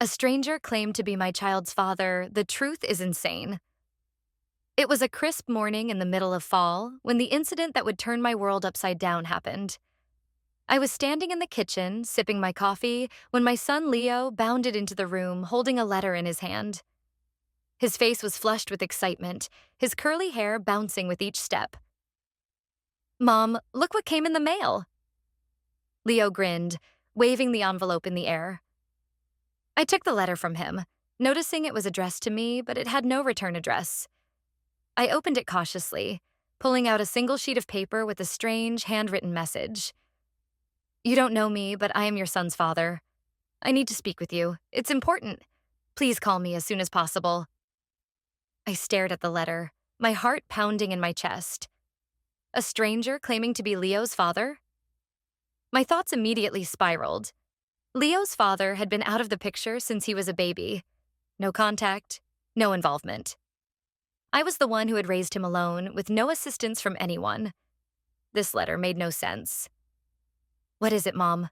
A stranger claimed to be my child's father. The truth is insane. It was a crisp morning in the middle of fall when the incident that would turn my world upside down happened. I was standing in the kitchen, sipping my coffee, when my son Leo bounded into the room holding a letter in his hand. His face was flushed with excitement, his curly hair bouncing with each step. "Mom, look what came in the mail." Leo grinned, waving the envelope in the air. I took the letter from him, noticing it was addressed to me, but it had no return address. I opened it cautiously, pulling out a single sheet of paper with a strange, handwritten message. "You don't know me, but I am your son's father. I need to speak with you. It's important. Please call me as soon as possible." I stared at the letter, my heart pounding in my chest. A stranger claiming to be Leo's father? My thoughts immediately spiraled. Leo's father had been out of the picture since he was a baby. No contact, no involvement. I was the one who had raised him alone, with no assistance from anyone. This letter made no sense. "What is it, Mom?"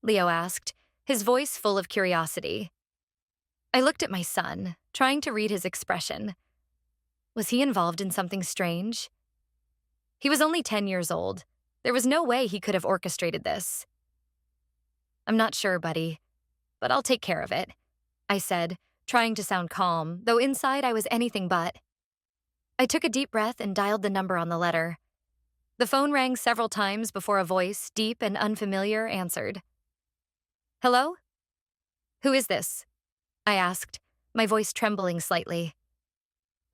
Leo asked, his voice full of curiosity. I looked at my son, trying to read his expression. Was he involved in something strange? He was only 10 years old. There was no way he could have orchestrated this. "I'm not sure, buddy, but I'll take care of it," I said, trying to sound calm, though inside I was anything but. I took a deep breath and dialed the number on the letter. The phone rang several times before a voice, deep and unfamiliar, answered. "Hello? Who is this?" I asked, my voice trembling slightly.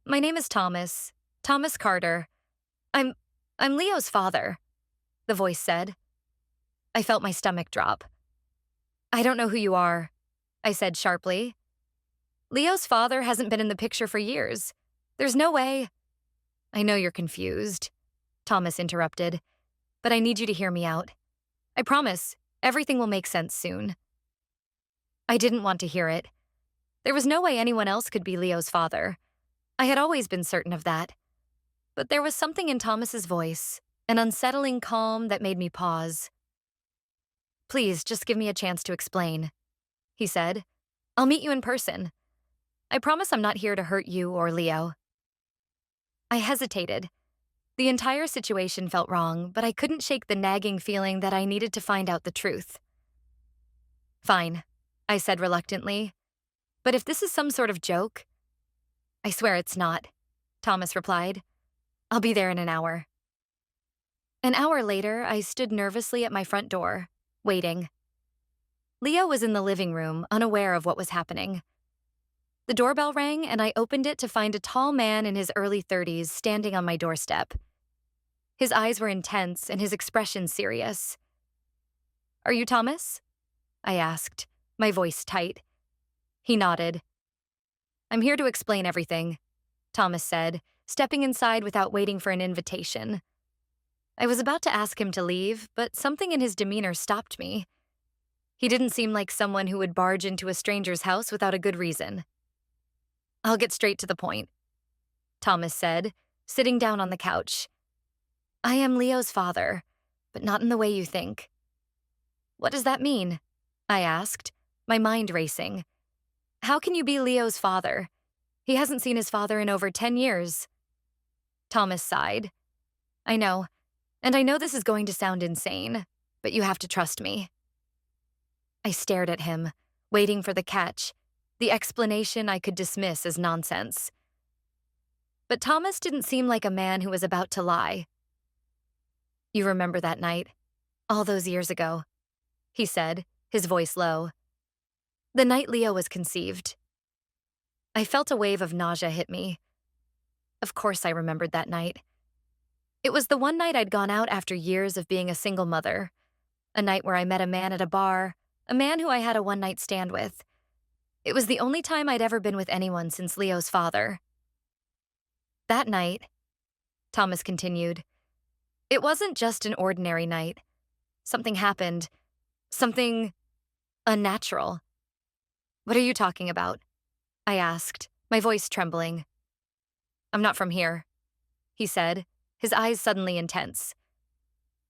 "My name is Thomas. Thomas Carter. I'm Leo's father," the voice said. I felt my stomach drop. "I don't know who you are," I said sharply. "Leo's father hasn't been in the picture for years. There's no way—" "I know you're confused," Thomas interrupted, "but I need you to hear me out. I promise, everything will make sense soon." I didn't want to hear it. There was no way anyone else could be Leo's father. I had always been certain of that. But there was something in Thomas's voice, an unsettling calm that made me pause. "Please, just give me a chance to explain," he said. "I'll meet you in person. I promise I'm not here to hurt you or Leo." I hesitated. The entire situation felt wrong, but I couldn't shake the nagging feeling that I needed to find out the truth. "Fine," I said reluctantly. "But if this is some sort of joke—" "I swear it's not," Thomas replied. "I'll be there in an hour." An hour later, I stood nervously at my front door, waiting. Leo was in the living room, unaware of what was happening. The doorbell rang, and I opened it to find a tall man in his early 30s standing on my doorstep. His eyes were intense and his expression serious. "Are you Thomas?" I asked, my voice tight. He nodded. "I'm here to explain everything," Thomas said, stepping inside without waiting for an invitation. I was about to ask him to leave, but something in his demeanor stopped me. He didn't seem like someone who would barge into a stranger's house without a good reason. "I'll get straight to the point," Thomas said, sitting down on the couch. "I am Leo's father, but not in the way you think." "What does that mean?" I asked, my mind racing. "How can you be Leo's father? He hasn't seen his father in over 10 years. Thomas sighed. "I know, and I know this is going to sound insane, but you have to trust me." I stared at him, waiting for the catch, the explanation I could dismiss as nonsense. But Thomas didn't seem like a man who was about to lie. "You remember that night, all those years ago," he said, his voice low. "The night Leo was conceived." I felt a wave of nausea hit me. Of course I remembered that night. It was the one night I'd gone out after years of being a single mother, a night where I met a man at a bar, a man who I had a one-night stand with. It was the only time I'd ever been with anyone since Leo's father. "That night," Thomas continued, "it wasn't just an ordinary night. Something happened. Something unnatural." "What are you talking about?" I asked, my voice trembling. "I'm not from here," he said, his eyes suddenly intense.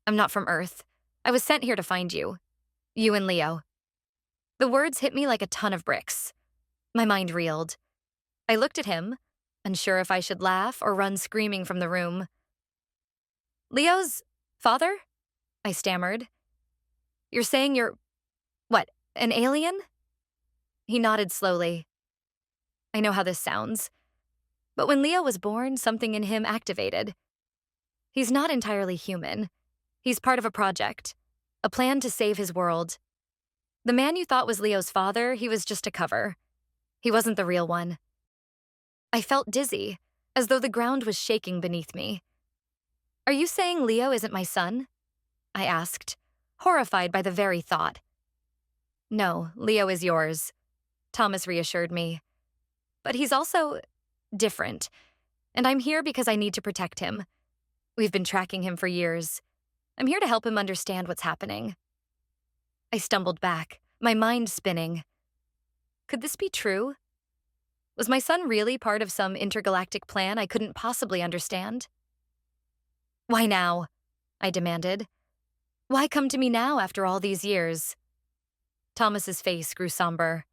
"I'm not from Earth. I was sent here to find you. You and Leo." The words hit me like a ton of bricks. My mind reeled. I looked at him, unsure if I should laugh or run screaming from the room. Leo's father? I stammered. You're saying you're, what, an alien? He nodded slowly. I know how this sounds. But when Leo was born, something in him activated. He's not entirely human. He's part of a project, a plan to save his world. The man you thought was Leo's father, he was just a cover. He wasn't the real one. I felt dizzy, as though the ground was shaking beneath me. Are you saying Leo isn't my son? I asked, horrified by the very thought. No, Leo is yours, Thomas reassured me. But he's also different, and I'm here because I need to protect him. We've been tracking him for years. I'm here to help him understand what's happening. I stumbled back, my mind spinning. Could this be true? Was my son really part of some intergalactic plan I couldn't possibly understand? Why now? I demanded. Why come to me now after all these years? Thomas's face grew somber.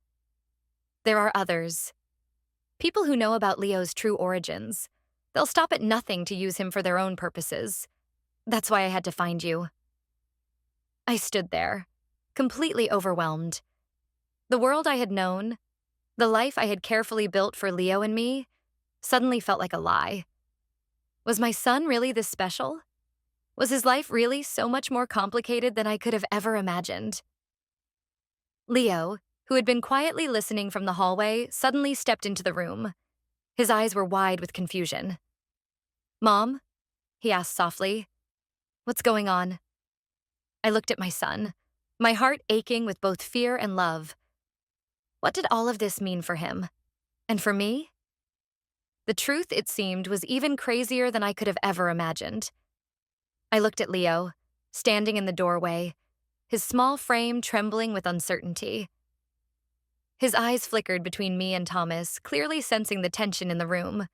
There are others. People who know about Leo's true origins. They'll stop at nothing to use him for their own purposes. That's why I had to find you. I stood there, completely overwhelmed. The world I had known, the life I had carefully built for Leo and me, suddenly felt like a lie. Was my son really this special? Was his life really so much more complicated than I could have ever imagined? Leo, who had been quietly listening from the hallway, suddenly stepped into the room. His eyes were wide with confusion. Mom? He asked softly. What's going on? I looked at my son, my heart aching with both fear and love. What did all of this mean for him? And for me? The truth, it seemed, was even crazier than I could have ever imagined. I looked at Leo, standing in the doorway, his small frame trembling with uncertainty. His eyes flickered between me and Thomas, clearly sensing the tension in the room.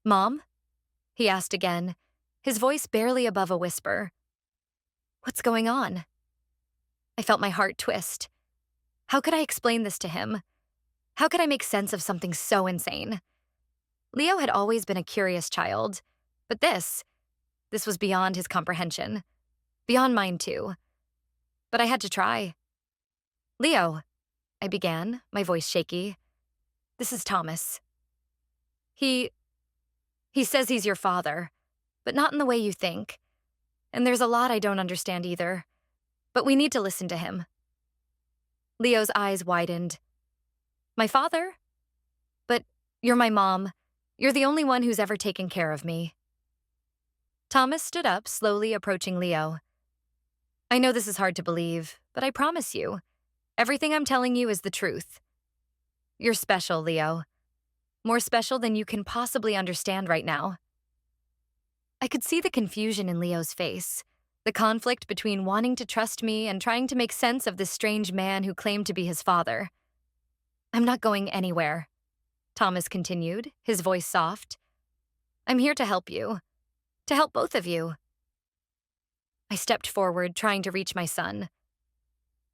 Mom? He asked again, his voice barely above a whisper. What's going on? I felt my heart twist. How could I explain this to him? How could I make sense of something so insane? Leo had always been a curious child, but this was beyond his comprehension. Beyond mine, too. But I had to try. Leo, I began, my voice shaky. This is Thomas. He says he's your father, but not in the way you think. And there's a lot I don't understand either. But we need to listen to him. Leo's eyes widened. My father? But you're my mom. You're the only one who's ever taken care of me. Thomas stood up, slowly approaching Leo. I know this is hard to believe, but I promise you, everything I'm telling you is the truth. You're special, Leo. More special than you can possibly understand right now. I could see the confusion in Leo's face, the conflict between wanting to trust me and trying to make sense of this strange man who claimed to be his father. I'm not going anywhere, Thomas continued, his voice soft. I'm here to help you. To help both of you. I stepped forward, trying to reach my son.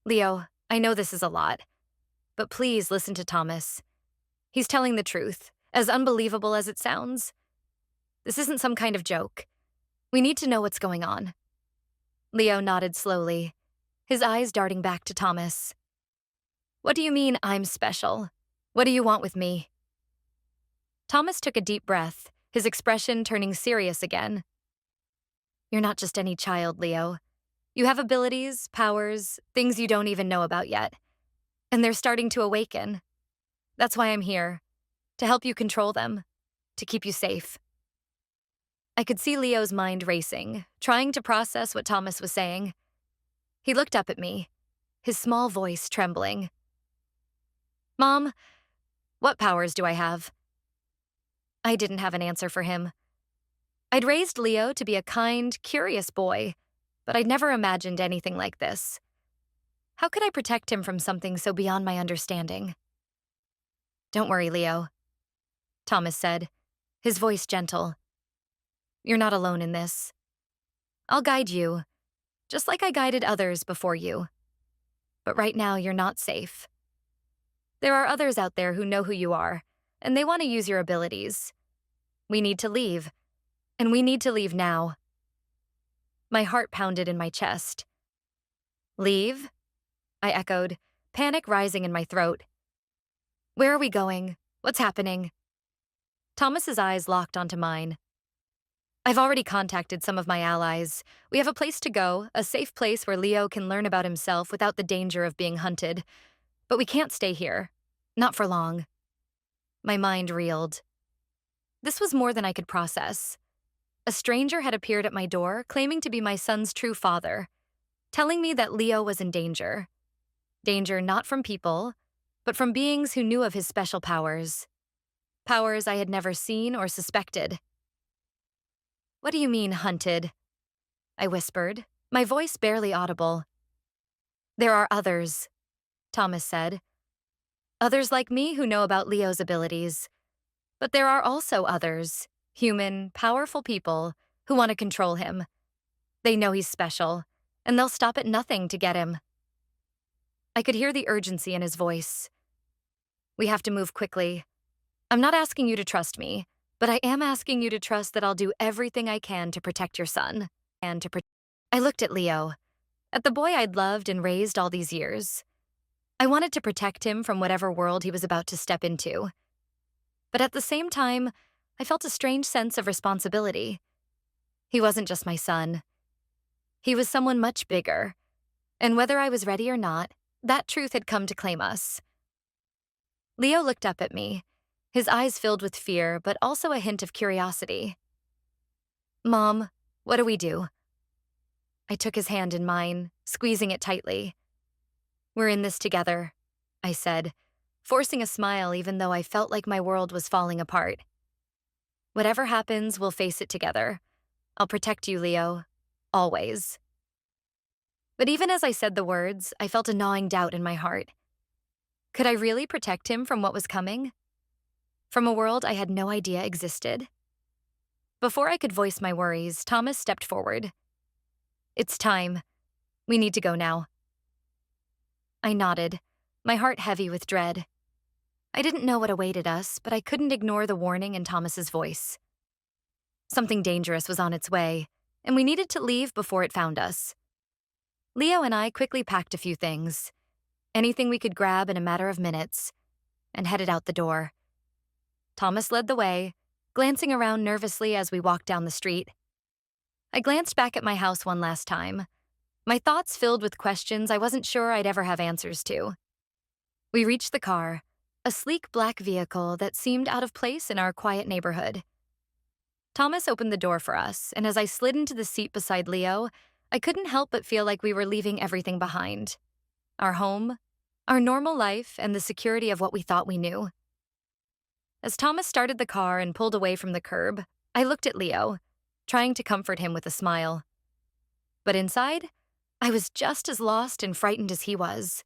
Leo, I know this is a lot, but please listen to Thomas. He's telling the truth, as unbelievable as it sounds. This isn't some kind of joke. We need to know what's going on. Leo nodded slowly, his eyes darting back to Thomas. What do you mean I'm special? What do you want with me? Thomas took a deep breath, his expression turning serious again. You're not just any child, Leo. You have abilities, powers, things you don't even know about yet. And they're starting to awaken. That's why I'm here, to help you control them, to keep you safe. I could see Leo's mind racing, trying to process what Thomas was saying. He looked up at me, his small voice trembling. Mom, what powers do I have? I didn't have an answer for him. I'd raised Leo to be a kind, curious boy, but I'd never imagined anything like this. How could I protect him from something so beyond my understanding? Don't worry, Leo, Thomas said, his voice gentle. You're not alone in this. I'll guide you, just like I guided others before you. But right now, you're not safe. There are others out there who know who you are, and they want to use your abilities. We need to leave, and we need to leave now. My heart pounded in my chest. Leave? I echoed, panic rising in my throat. Where are we going? What's happening? Thomas's eyes locked onto mine. I've already contacted some of my allies. We have a place to go, a safe place where Leo can learn about himself without the danger of being hunted. But we can't stay here. Not for long. My mind reeled. This was more than I could process. A stranger had appeared at my door, claiming to be my son's true father, telling me that Leo was in danger. Danger not from people, but from beings who knew of his special powers. Powers I had never seen or suspected. What do you mean, hunted? I whispered, my voice barely audible. There are others, Thomas said. Others like me who know about Leo's abilities. But there are also others, human, powerful people, who want to control him. They know he's special, and they'll stop at nothing to get him. I could hear the urgency in his voice. We have to move quickly. I'm not asking you to trust me, but I am asking you to trust that I'll do everything I can to protect your son. I looked at Leo, at the boy I'd loved and raised all these years. I wanted to protect him from whatever world he was about to step into. But at the same time, I felt a strange sense of responsibility. He wasn't just my son. He was someone much bigger. And whether I was ready or not, that truth had come to claim us. Leo looked up at me, his eyes filled with fear, but also a hint of curiosity. Mom, what do we do? I took his hand in mine, squeezing it tightly. We're in this together, I said, forcing a smile even though I felt like my world was falling apart. Whatever happens, we'll face it together. I'll protect you, Leo. Always. But even as I said the words, I felt a gnawing doubt in my heart. Could I really protect him from what was coming? From a world I had no idea existed? Before I could voice my worries, Thomas stepped forward. It's time. We need to go now. I nodded, my heart heavy with dread. I didn't know what awaited us, but I couldn't ignore the warning in Thomas's voice. Something dangerous was on its way, and we needed to leave before it found us. Leo and I quickly packed a few things, anything we could grab in a matter of minutes, and headed out the door. Thomas led the way, glancing around nervously as we walked down the street. I glanced back at my house one last time, my thoughts filled with questions I wasn't sure I'd ever have answers to. We reached the car, a sleek black vehicle that seemed out of place in our quiet neighborhood. Thomas opened the door for us, and as I slid into the seat beside Leo, I couldn't help but feel like we were leaving everything behind. Our home, our normal life, and the security of what we thought we knew. As Thomas started the car and pulled away from the curb, I looked at Leo, trying to comfort him with a smile. But inside, I was just as lost and frightened as he was.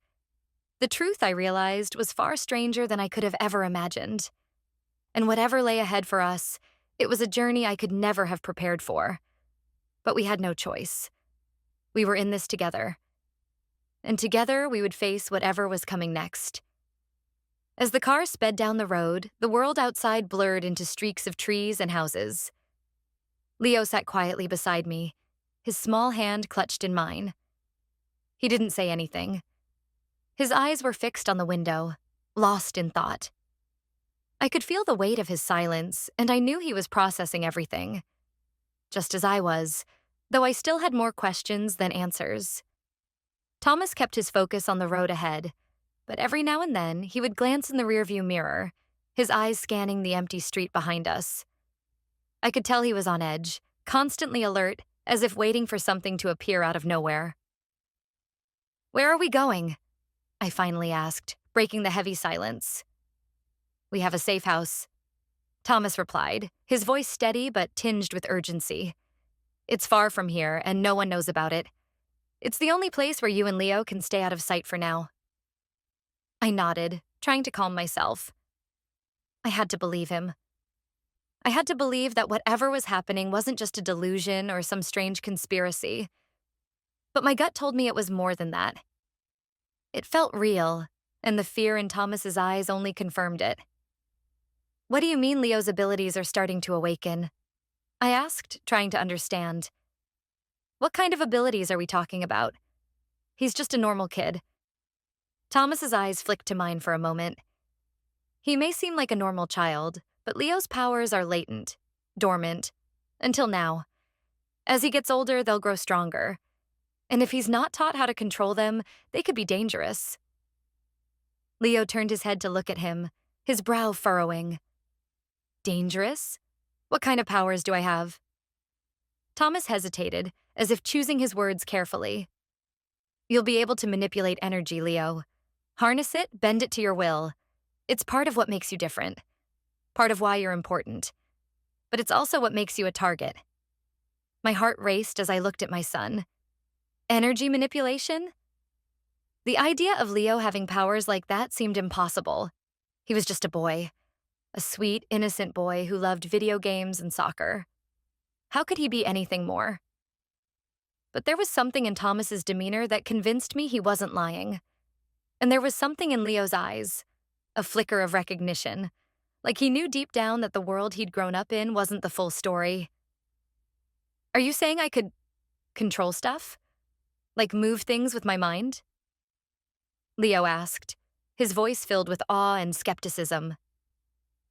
The truth, I realized, was far stranger than I could have ever imagined. And whatever lay ahead for us, it was a journey I could never have prepared for. But we had no choice. We were in this together. And together we would face whatever was coming next. As the car sped down the road, the world outside blurred into streaks of trees and houses. Leo sat quietly beside me, his small hand clutched in mine. He didn't say anything. His eyes were fixed on the window, lost in thought. I could feel the weight of his silence, and I knew he was processing everything. Just as I was, though I still had more questions than answers. Thomas kept his focus on the road ahead, but every now and then he would glance in the rearview mirror, his eyes scanning the empty street behind us. I could tell he was on edge, constantly alert, as if waiting for something to appear out of nowhere. Where are we going? I finally asked, breaking the heavy silence. We have a safe house, Thomas replied, his voice steady but tinged with urgency. It's far from here, and no one knows about it. It's the only place where you and Leo can stay out of sight for now. I nodded, trying to calm myself. I had to believe him. I had to believe that whatever was happening wasn't just a delusion or some strange conspiracy. But my gut told me it was more than that. It felt real, and the fear in Thomas's eyes only confirmed it. What do you mean Leo's abilities are starting to awaken? I asked, trying to understand. What kind of abilities are we talking about? He's just a normal kid. Thomas's eyes flicked to mine for a moment. He may seem like a normal child, but Leo's powers are latent, dormant, until now. As he gets older, they'll grow stronger. And if he's not taught how to control them, they could be dangerous. Leo turned his head to look at him, his brow furrowing. Dangerous? What kind of powers do I have? Thomas hesitated, as if choosing his words carefully. You'll be able to manipulate energy, Leo. Harness it, bend it to your will. It's part of what makes you different. Part of why you're important. But it's also what makes you a target. My heart raced as I looked at my son. Energy manipulation? The idea of Leo having powers like that seemed impossible. He was just a boy. A sweet, innocent boy who loved video games and soccer. How could he be anything more? But there was something in Thomas's demeanor that convinced me he wasn't lying. And there was something in Leo's eyes, a flicker of recognition, like he knew deep down that the world he'd grown up in wasn't the full story. Are you saying I could control stuff? Like move things with my mind? Leo asked, his voice filled with awe and skepticism.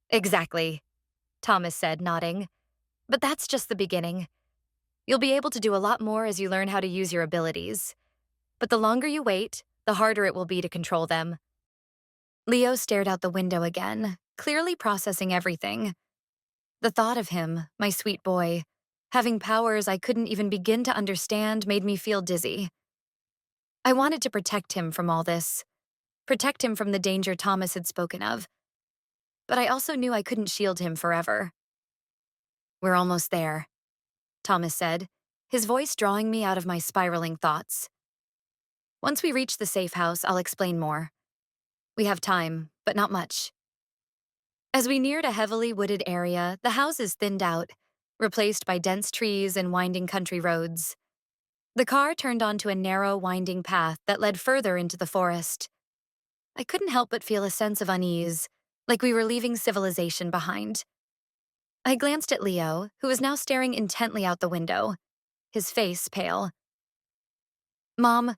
Exactly, Thomas said, nodding. But that's just the beginning. You'll be able to do a lot more as you learn how to use your abilities. But the longer you wait, the harder it will be to control them. Leo stared out the window again, clearly processing everything. The thought of him, my sweet boy, having powers I couldn't even begin to understand made me feel dizzy. I wanted to protect him from all this, protect him from the danger Thomas had spoken of. But I also knew I couldn't shield him forever. We're almost there, Thomas said, his voice drawing me out of my spiraling thoughts. Once we reach the safe house, I'll explain more. We have time, but not much. As we neared a heavily wooded area, the houses thinned out, replaced by dense trees and winding country roads. The car turned onto a narrow, winding path that led further into the forest. I couldn't help but feel a sense of unease, like we were leaving civilization behind. I glanced at Leo, who was now staring intently out the window, his face pale. Mom,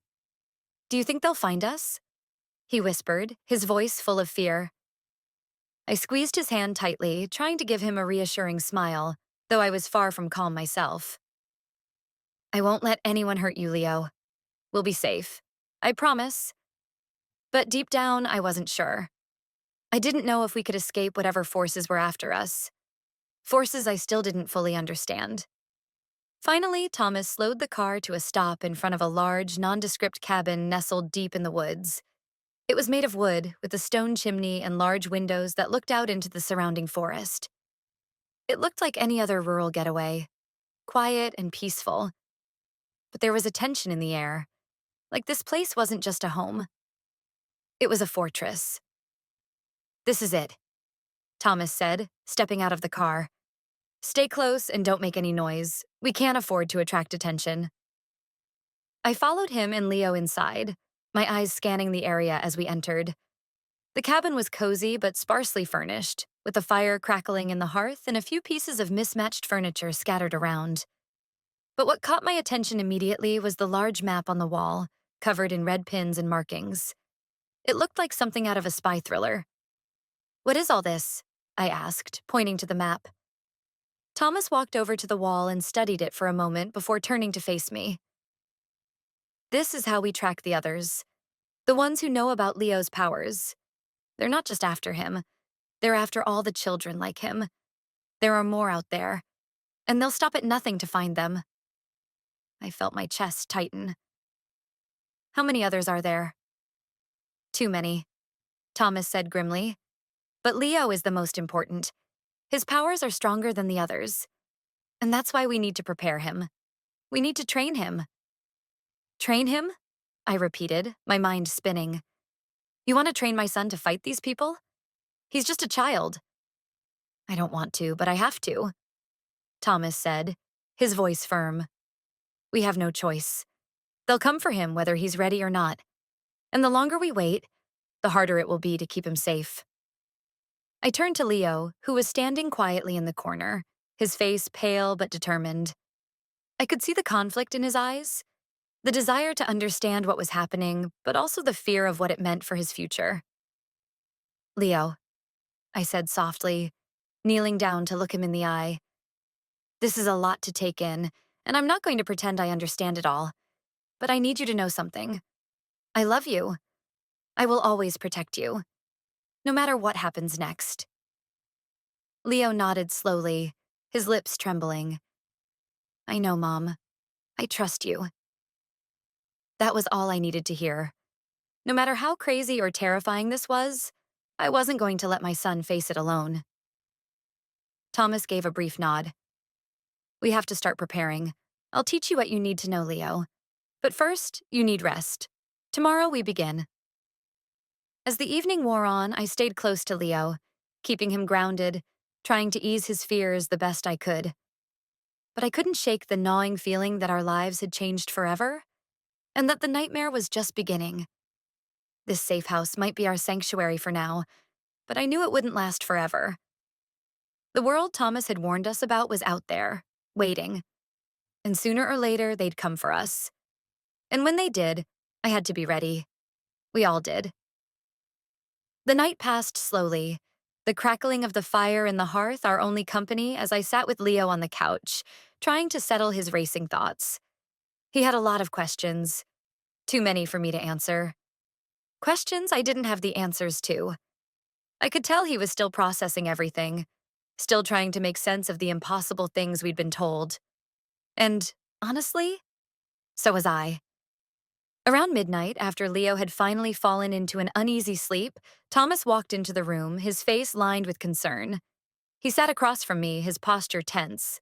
do you think they'll find us? He whispered, his voice full of fear. I squeezed his hand tightly, trying to give him a reassuring smile, though I was far from calm myself. I won't let anyone hurt you, Leo. We'll be safe. I promise. But deep down, I wasn't sure. I didn't know if we could escape whatever forces were after us. Forces I still didn't fully understand. Finally, Thomas slowed the car to a stop in front of a large, nondescript cabin nestled deep in the woods. It was made of wood, with a stone chimney and large windows that looked out into the surrounding forest. It looked like any other rural getaway, quiet and peaceful. But there was a tension in the air, like this place wasn't just a home. It was a fortress. This is it, Thomas said, stepping out of the car. Stay close and don't make any noise. We can't afford to attract attention. I followed him and Leo inside, my eyes scanning the area as we entered. The cabin was cozy but sparsely furnished, with a fire crackling in the hearth and a few pieces of mismatched furniture scattered around. But what caught my attention immediately was the large map on the wall, covered in red pins and markings. It looked like something out of a spy thriller. What is all this? I asked, pointing to the map. Thomas walked over to the wall and studied it for a moment before turning to face me. This is how we track the others. The ones who know about Leo's powers. They're not just after him. They're after all the children like him. There are more out there, and they'll stop at nothing to find them. I felt my chest tighten. How many others are there? Too many, Thomas said grimly. But Leo is the most important. His powers are stronger than the others. And that's why we need to prepare him. We need to train him. Train him? I repeated, my mind spinning. You want to train my son to fight these people? He's just a child. I don't want to, but I have to, Thomas said, his voice firm. We have no choice. They'll come for him whether he's ready or not. And the longer we wait, the harder it will be to keep him safe. I turned to Leo, who was standing quietly in the corner, his face pale but determined. I could see the conflict in his eyes, the desire to understand what was happening, but also the fear of what it meant for his future. Leo, I said softly, kneeling down to look him in the eye. This is a lot to take in, and I'm not going to pretend I understand it all. But I need you to know something. I love you. I will always protect you, no matter what happens next. Leo nodded slowly, his lips trembling. I know, Mom. I trust you. That was all I needed to hear. No matter how crazy or terrifying this was, I wasn't going to let my son face it alone. Thomas gave a brief nod. We have to start preparing. I'll teach you what you need to know, Leo. But first, you need rest. Tomorrow we begin. As the evening wore on, I stayed close to Leo, keeping him grounded, trying to ease his fears the best I could. But I couldn't shake the gnawing feeling that our lives had changed forever, and that the nightmare was just beginning. This safe house might be our sanctuary for now, but I knew it wouldn't last forever. The world Thomas had warned us about was out there, waiting. And sooner or later, they'd come for us. And when they did, I had to be ready. We all did. The night passed slowly, the crackling of the fire in the hearth our only company as I sat with Leo on the couch, trying to settle his racing thoughts. He had a lot of questions, too many for me to answer. Questions I didn't have the answers to. I could tell he was still processing everything, still trying to make sense of the impossible things we'd been told. And, honestly, so was I. Around midnight, after Leo had finally fallen into an uneasy sleep, Thomas walked into the room, his face lined with concern. He sat across from me, his posture tense.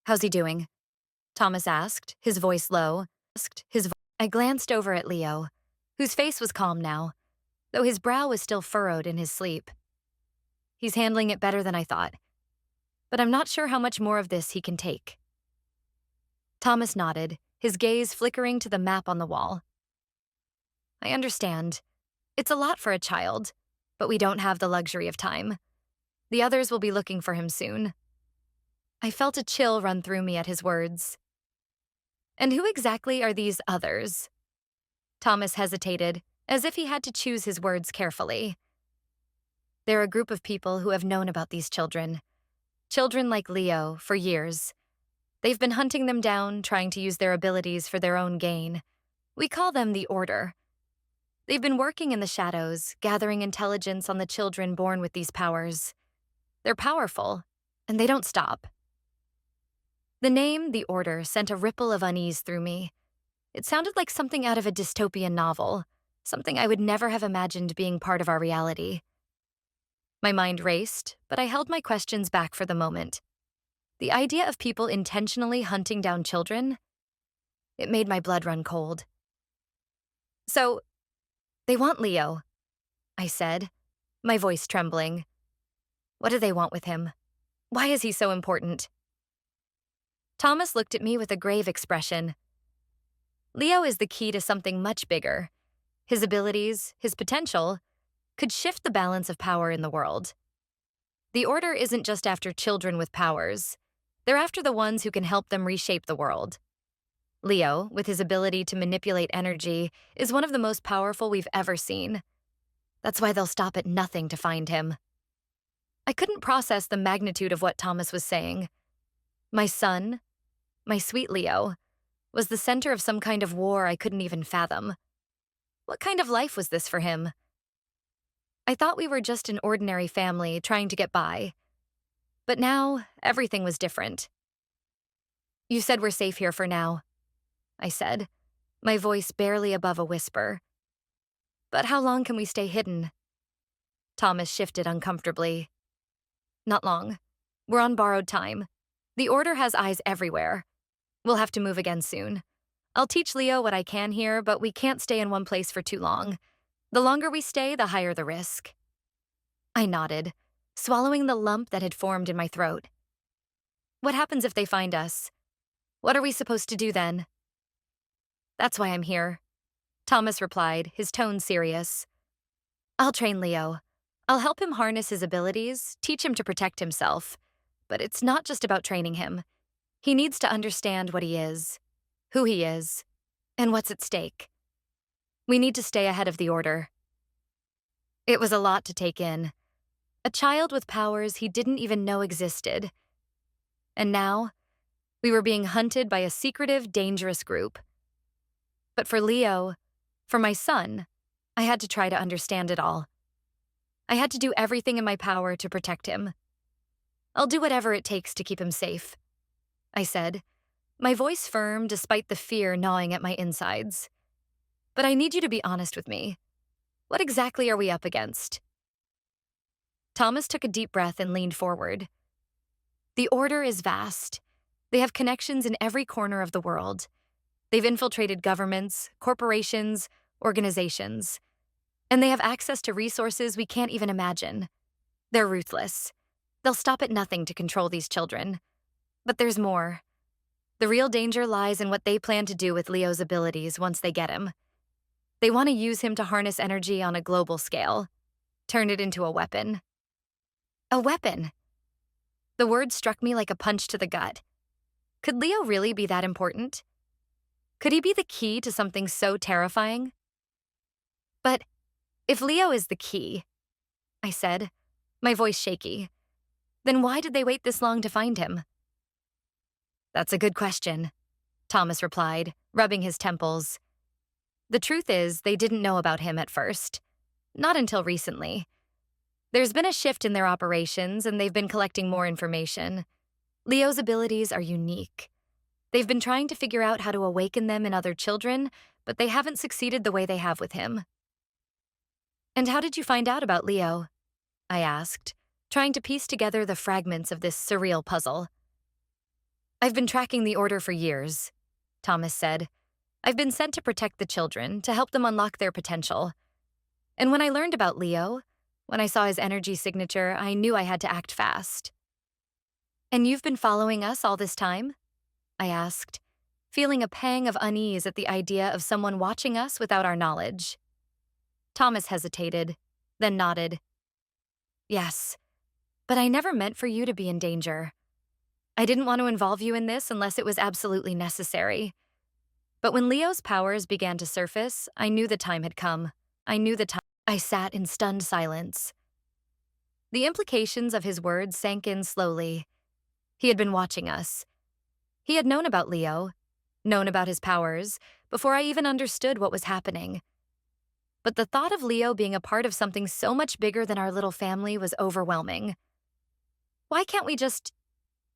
How's he doing? Thomas asked, his voice low. I glanced over at Leo, whose face was calm now, though his brow was still furrowed in his sleep. He's handling it better than I thought, but I'm not sure how much more of this he can take. Thomas nodded, his gaze flickering to the map on the wall. I understand. It's a lot for a child, but we don't have the luxury of time. The others will be looking for him soon. I felt a chill run through me at his words. And who exactly are these others? Thomas hesitated, as if he had to choose his words carefully. They're a group of people who have known about these children. Children like Leo, for years. They've been hunting them down, trying to use their abilities for their own gain. We call them the Order. They've been working in the shadows, gathering intelligence on the children born with these powers. They're powerful, and they don't stop. The name, the Order, sent a ripple of unease through me. It sounded like something out of a dystopian novel, something I would never have imagined being part of our reality. My mind raced, but I held my questions back for the moment. The idea of people intentionally hunting down children, it made my blood run cold. So, they want Leo, I said, my voice trembling. What do they want with him? Why is he so important? Thomas looked at me with a grave expression. Leo is the key to something much bigger. His abilities, his potential, could shift the balance of power in the world. The Order isn't just after children with powers. They're after the ones who can help them reshape the world. Leo, with his ability to manipulate energy, is one of the most powerful we've ever seen. That's why they'll stop at nothing to find him. I couldn't process the magnitude of what Thomas was saying. My son, my sweet Leo, was the center of some kind of war I couldn't even fathom. What kind of life was this for him? I thought we were just an ordinary family trying to get by. But now, everything was different. You said we're safe here for now, I said, my voice barely above a whisper. But how long can we stay hidden? Thomas shifted uncomfortably. Not long. We're on borrowed time. The Order has eyes everywhere. We'll have to move again soon. I'll teach Leo what I can here, but we can't stay in one place for too long. The longer we stay, the higher the risk. I nodded, swallowing the lump that had formed in my throat. What happens if they find us? What are we supposed to do then? That's why I'm here. Thomas replied, his tone serious. I'll train Leo. I'll help him harness his abilities, teach him to protect himself. But it's not just about training him. He needs to understand what he is, who he is, and what's at stake. We need to stay ahead of the order. It was a lot to take in. A child with powers he didn't even know existed. And now, we were being hunted by a secretive, dangerous group. But for Leo, for my son, I had to try to understand it all. I had to do everything in my power to protect him. I'll do whatever it takes to keep him safe, I said, my voice firm despite the fear gnawing at my insides. But I need you to be honest with me. What exactly are we up against? Thomas took a deep breath and leaned forward. The Order is vast. They have connections in every corner of the world. They've infiltrated governments, corporations, organizations, and they have access to resources we can't even imagine. They're ruthless. They'll stop at nothing to control these children. But there's more. The real danger lies in what they plan to do with Leo's abilities once they get him. They want to use him to harness energy on a global scale, turn it into a weapon. A weapon. The word struck me like a punch to the gut. Could Leo really be that important? Could he be the key to something so terrifying? But if Leo is the key, I said, my voice shaky, then why did they wait this long to find him? That's a good question, Thomas replied, rubbing his temples. The truth is, they didn't know about him at first. Not until recently. There's been a shift in their operations, and they've been collecting more information. Leo's abilities are unique. They've been trying to figure out how to awaken them in other children, but they haven't succeeded the way they have with him. And how did you find out about Leo? I asked, trying to piece together the fragments of this surreal puzzle. I've been tracking the Order for years, Thomas said. I've been sent to protect the children, to help them unlock their potential. And when I learned about Leo, when I saw his energy signature, I knew I had to act fast. And you've been following us all this time? I asked, feeling a pang of unease at the idea of someone watching us without our knowledge. Thomas hesitated, then nodded. Yes, but I never meant for you to be in danger. I didn't want to involve you in this unless it was absolutely necessary. But when Leo's powers began to surface, I knew the time had come. I sat in stunned silence. The implications of his words sank in slowly. He had been watching us. He had known about Leo, known about his powers, before I even understood what was happening. But the thought of Leo being a part of something so much bigger than our little family was overwhelming. Why can't we just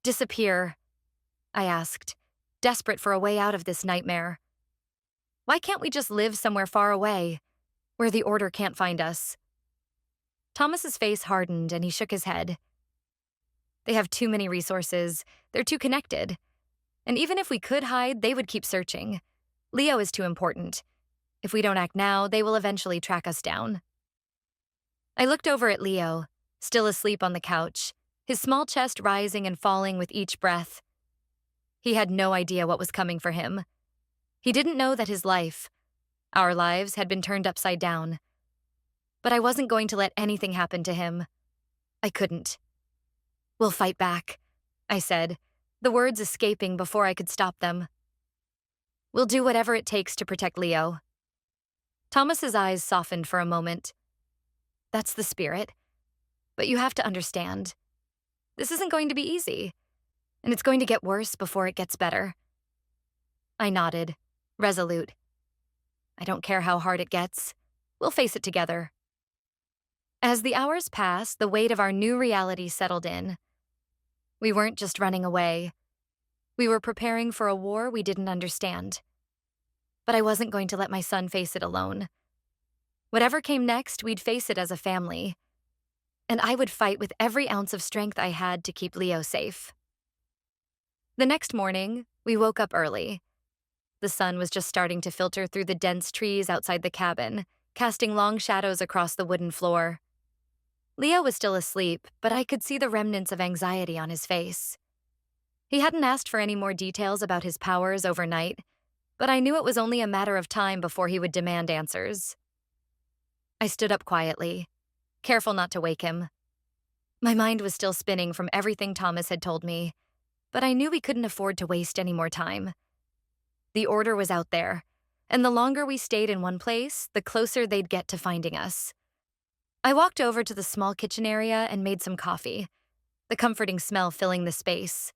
disappear? I asked, desperate for a way out of this nightmare. Why can't we just live somewhere far away, where the Order can't find us? Thomas's face hardened and he shook his head. They have too many resources. They're too connected. And even if we could hide, they would keep searching. Leo is too important. If we don't act now, they will eventually track us down. I looked over at Leo, still asleep on the couch, his small chest rising and falling with each breath. He had no idea what was coming for him. He didn't know that his life, our lives, had been turned upside down. But I wasn't going to let anything happen to him. I couldn't. We'll fight back, I said, the words escaping before I could stop them. We'll do whatever it takes to protect Leo. Thomas's eyes softened for a moment. That's the spirit. But you have to understand. This isn't going to be easy, and it's going to get worse before it gets better. I nodded, resolute. I don't care how hard it gets. We'll face it together. As the hours passed, the weight of our new reality settled in. We weren't just running away. We were preparing for a war we didn't understand. But I wasn't going to let my son face it alone. Whatever came next, we'd face it as a family. And I would fight with every ounce of strength I had to keep Leo safe. The next morning, we woke up early. The sun was just starting to filter through the dense trees outside the cabin, casting long shadows across the wooden floor. Leo was still asleep, but I could see the remnants of anxiety on his face. He hadn't asked for any more details about his powers overnight, but I knew it was only a matter of time before he would demand answers. I stood up quietly, careful not to wake him. My mind was still spinning from everything Thomas had told me, but I knew we couldn't afford to waste any more time. The order was out there, and the longer we stayed in one place, the closer they'd get to finding us. I walked over to the small kitchen area and made some coffee, the comforting smell filling the space.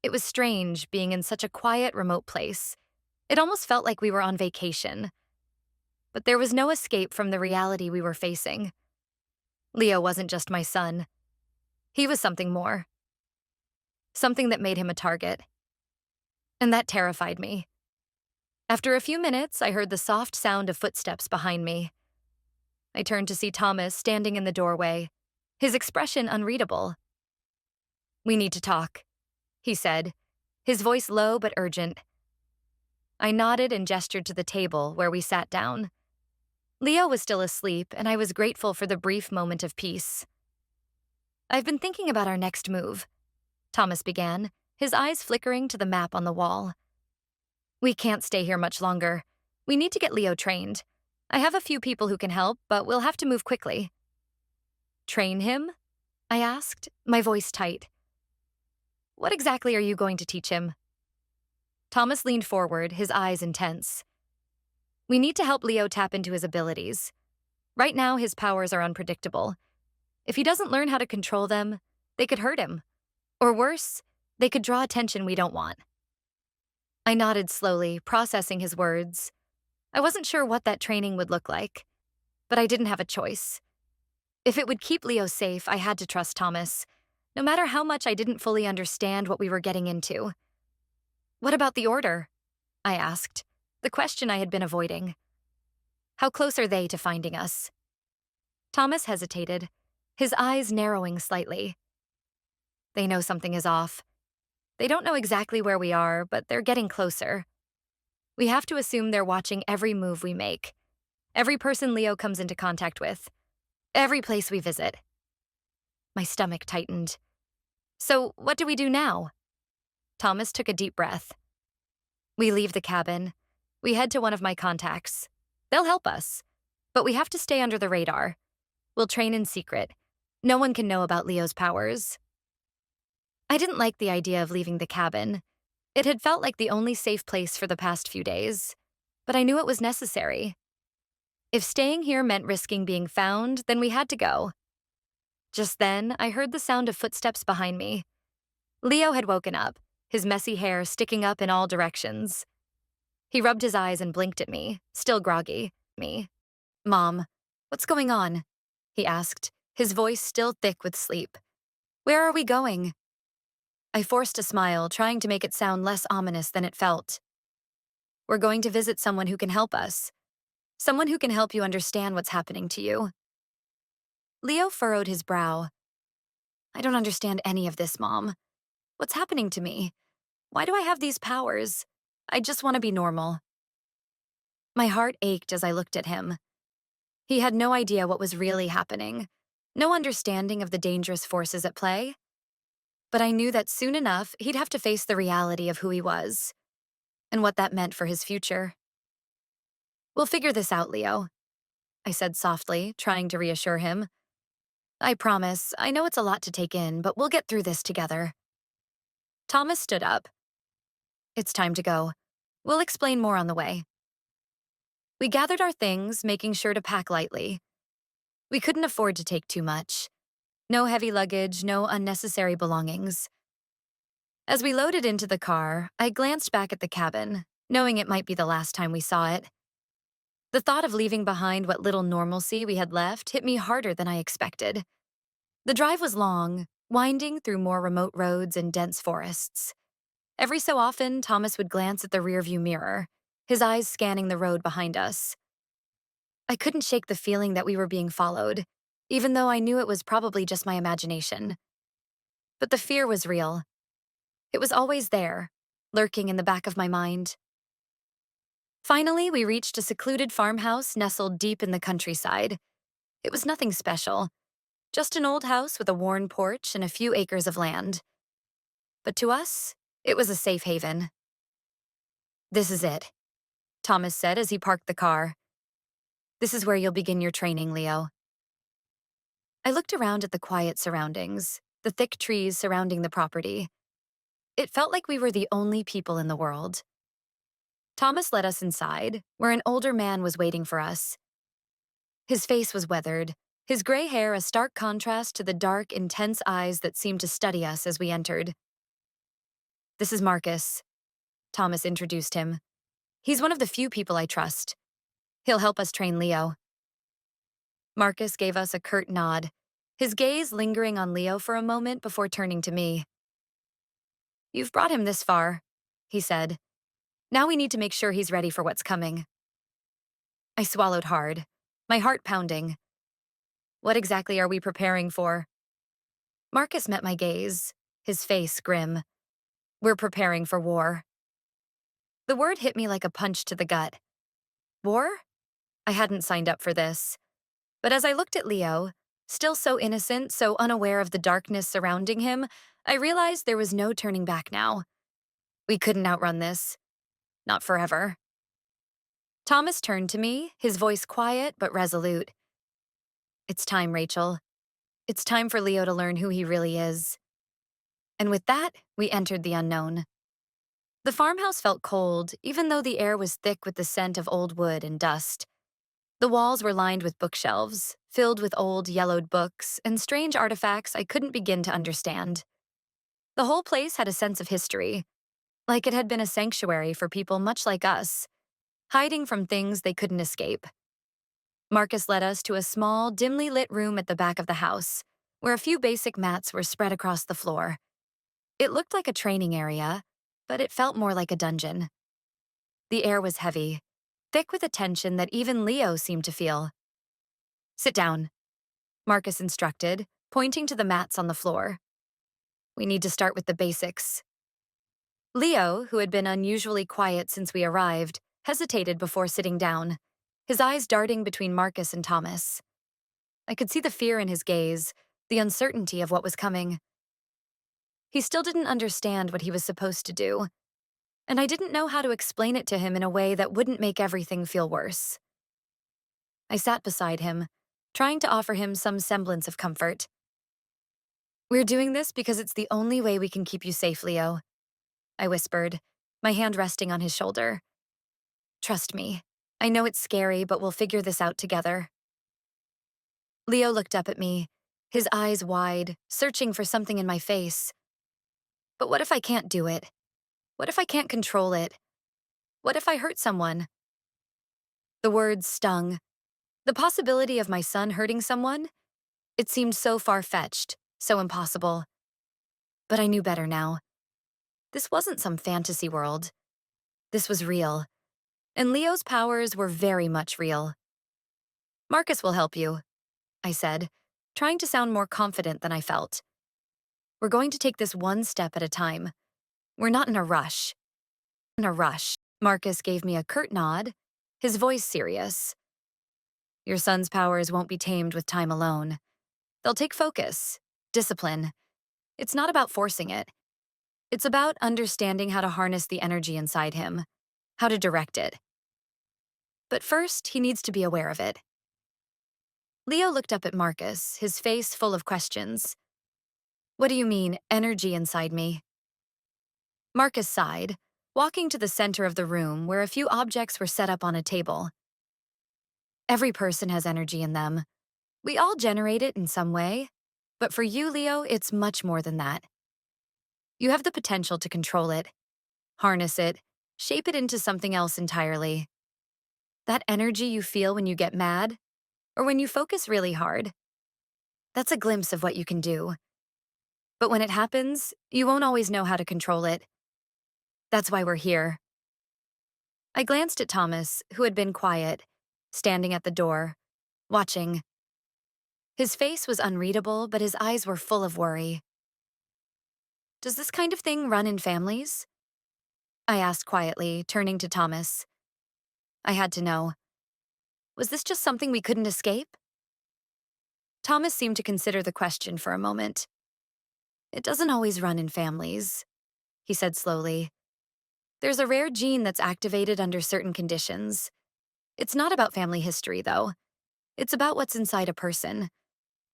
It was strange being in such a quiet, remote place. It almost felt like we were on vacation. But there was no escape from the reality we were facing. Leo wasn't just my son. He was something more. Something that made him a target. And that terrified me. After a few minutes, I heard the soft sound of footsteps behind me. I turned to see Thomas standing in the doorway, his expression unreadable. "We need to talk," he said, his voice low but urgent. I nodded and gestured to the table where we sat down. Leo was still asleep, and I was grateful for the brief moment of peace. "I've been thinking about our next move," Thomas began, his eyes flickering to the map on the wall. "We can't stay here much longer. We need to get Leo trained. I have a few people who can help, but we'll have to move quickly." "Train him?" I asked, my voice tight. "What exactly are you going to teach him?" Thomas leaned forward, his eyes intense. "We need to help Leo tap into his abilities. Right now, his powers are unpredictable. If he doesn't learn how to control them, they could hurt him. Or worse, they could draw attention we don't want." I nodded slowly, processing his words. I wasn't sure what that training would look like, but I didn't have a choice. If it would keep Leo safe, I had to trust Thomas, no matter how much I didn't fully understand what we were getting into. "What about the Order?" I asked, the question I had been avoiding. "How close are they to finding us?" Thomas hesitated, his eyes narrowing slightly. "They know something is off. They don't know exactly where we are, but they're getting closer. We have to assume they're watching every move we make, every person Leo comes into contact with, every place we visit." My stomach tightened. "So what do we do now?" Thomas took a deep breath. "We leave the cabin. We head to one of my contacts. They'll help us, but we have to stay under the radar. We'll train in secret. No one can know about Leo's powers." I didn't like the idea of leaving the cabin. It had felt like the only safe place for the past few days, but I knew it was necessary. If staying here meant risking being found, then we had to go. Just then, I heard the sound of footsteps behind me. Leo had woken up, his messy hair sticking up in all directions. He rubbed his eyes and blinked at me, still groggy. Me. "Mom, what's going on?" he asked, his voice still thick with sleep. "Where are we going?" I forced a smile, trying to make it sound less ominous than it felt. "We're going to visit someone who can help us. Someone who can help you understand what's happening to you." Leo furrowed his brow. "I don't understand any of this, Mom. What's happening to me? Why do I have these powers? I just want to be normal." My heart ached as I looked at him. He had no idea what was really happening, no understanding of the dangerous forces at play. But I knew that soon enough, he'd have to face the reality of who he was and what that meant for his future. "We'll figure this out, Leo," I said softly, trying to reassure him. "I promise. I know it's a lot to take in, but we'll get through this together." Thomas stood up. "It's time to go. We'll explain more on the way." We gathered our things, making sure to pack lightly. We couldn't afford to take too much. No heavy luggage, no unnecessary belongings. As we loaded into the car, I glanced back at the cabin, knowing it might be the last time we saw it. The thought of leaving behind what little normalcy we had left hit me harder than I expected. The drive was long, winding through more remote roads and dense forests. Every so often, Thomas would glance at the rearview mirror, his eyes scanning the road behind us. I couldn't shake the feeling that we were being followed, even though I knew it was probably just my imagination. But the fear was real. It was always there, lurking in the back of my mind. Finally, we reached a secluded farmhouse nestled deep in the countryside. It was nothing special, just an old house with a worn porch and a few acres of land. But to us, it was a safe haven. This is it, Thomas said as he parked the car. This is where you'll begin your training, Leo. I looked around at the quiet surroundings, the thick trees surrounding the property. It felt like we were the only people in the world. Thomas led us inside, where an older man was waiting for us. His face was weathered, his gray hair a stark contrast to the dark, intense eyes that seemed to study us as we entered. This is Marcus, Thomas introduced him. He's one of the few people I trust. He'll help us train Leo. Marcus gave us a curt nod, his gaze lingering on Leo for a moment before turning to me. You've brought him this far, he said. Now we need to make sure he's ready for what's coming. I swallowed hard, my heart pounding. What exactly are we preparing for? Marcus met my gaze, his face grim. We're preparing for war. The word hit me like a punch to the gut. War? I hadn't signed up for this. But as I looked at Leo, still so innocent, so unaware of the darkness surrounding him, I realized there was no turning back now. We couldn't outrun this. Not forever. Thomas turned to me, his voice quiet but resolute. It's time, Rachel. It's time for Leo to learn who he really is. And with that, we entered the unknown. The farmhouse felt cold, even though the air was thick with the scent of old wood and dust. The walls were lined with bookshelves, filled with old, yellowed books and strange artifacts I couldn't begin to understand. The whole place had a sense of history, like it had been a sanctuary for people much like us, hiding from things they couldn't escape. Marcus led us to a small, dimly lit room at the back of the house, where a few basic mats were spread across the floor. It looked like a training area, but it felt more like a dungeon. The air was heavy, thick with a tension that even Leo seemed to feel. Sit down, Marcus instructed, pointing to the mats on the floor. We need to start with the basics. Leo, who had been unusually quiet since we arrived, hesitated before sitting down, his eyes darting between Marcus and Thomas. I could see the fear in his gaze, the uncertainty of what was coming. He still didn't understand what he was supposed to do, and I didn't know how to explain it to him in a way that wouldn't make everything feel worse. I sat beside him, trying to offer him some semblance of comfort. We're doing this because it's the only way we can keep you safe, Leo, I whispered, my hand resting on his shoulder. Trust me. I know it's scary, but we'll figure this out together. Leo looked up at me, his eyes wide, searching for something in my face. But what if I can't do it? What if I can't control it? What if I hurt someone? The words stung. The possibility of my son hurting someone? It seemed so far-fetched, so impossible. But I knew better now. This wasn't some fantasy world. This was real. And Leo's powers were very much real. Marcus will help you, I said, trying to sound more confident than I felt. We're going to take this one step at a time. We're not in a rush. Marcus gave me a curt nod, his voice serious. Your son's powers won't be tamed with time alone. They'll take focus, discipline. It's not about forcing it. It's about understanding how to harness the energy inside him, how to direct it. But first, he needs to be aware of it. Leo looked up at Marcus, his face full of questions. What do you mean, energy inside me? Marcus sighed, walking to the center of the room where a few objects were set up on a table. Every person has energy in them. We all generate it in some way, but for you, Leo, it's much more than that. You have the potential to control it, harness it, shape it into something else entirely. That energy you feel when you get mad, or when you focus really hard, that's a glimpse of what you can do. But when it happens, you won't always know how to control it. That's why we're here. I glanced at Thomas, who had been quiet, standing at the door, watching. His face was unreadable, but his eyes were full of worry. Does this kind of thing run in families? I asked quietly, turning to Thomas. I had to know. Was this just something we couldn't escape? Thomas seemed to consider the question for a moment. It doesn't always run in families, he said slowly. There's a rare gene that's activated under certain conditions. It's not about family history, though. It's about what's inside a person.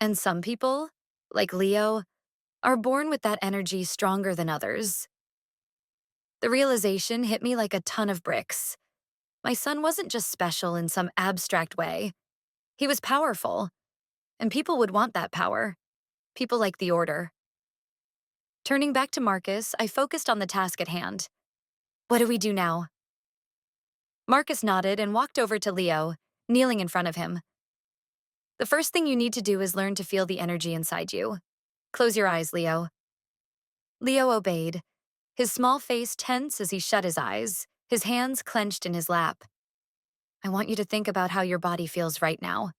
And some people, like Leo, are born with that energy stronger than others. The realization hit me like a ton of bricks. My son wasn't just special in some abstract way. He was powerful, and people would want that power. People like the Order. Turning back to Marcus, I focused on the task at hand. What do we do now? Marcus nodded and walked over to Leo, kneeling in front of him. The first thing you need to do is learn to feel the energy inside you. Close your eyes, Leo. Leo obeyed, his small face tense as he shut his eyes, his hands clenched in his lap. I want you to think about how your body feels right now,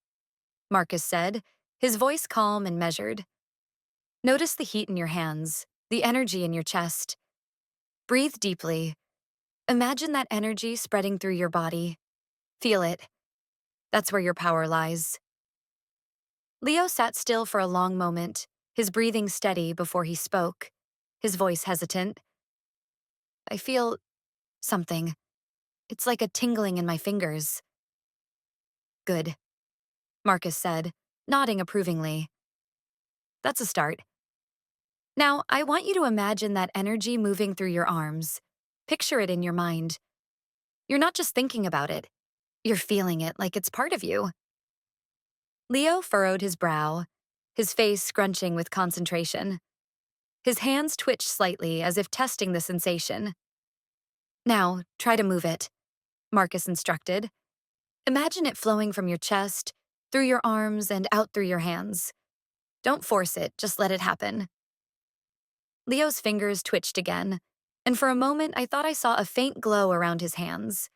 Marcus said, his voice calm and measured. Notice the heat in your hands, the energy in your chest. Breathe deeply. Imagine that energy spreading through your body. Feel it. That's where your power lies. Leo sat still for a long moment, his breathing steady before he spoke, his voice hesitant. I feel something. It's like a tingling in my fingers. Good, Marcus said, nodding approvingly. That's a start. Now, I want you to imagine that energy moving through your arms. Picture it in your mind. You're not just thinking about it. You're feeling it like it's part of you. Leo furrowed his brow, his face scrunching with concentration. His hands twitched slightly as if testing the sensation. Now, try to move it, Marcus instructed. Imagine it flowing from your chest, through your arms, and out through your hands. Don't force it, just let it happen. Leo's fingers twitched again, and for a moment I thought I saw a faint glow around his hands.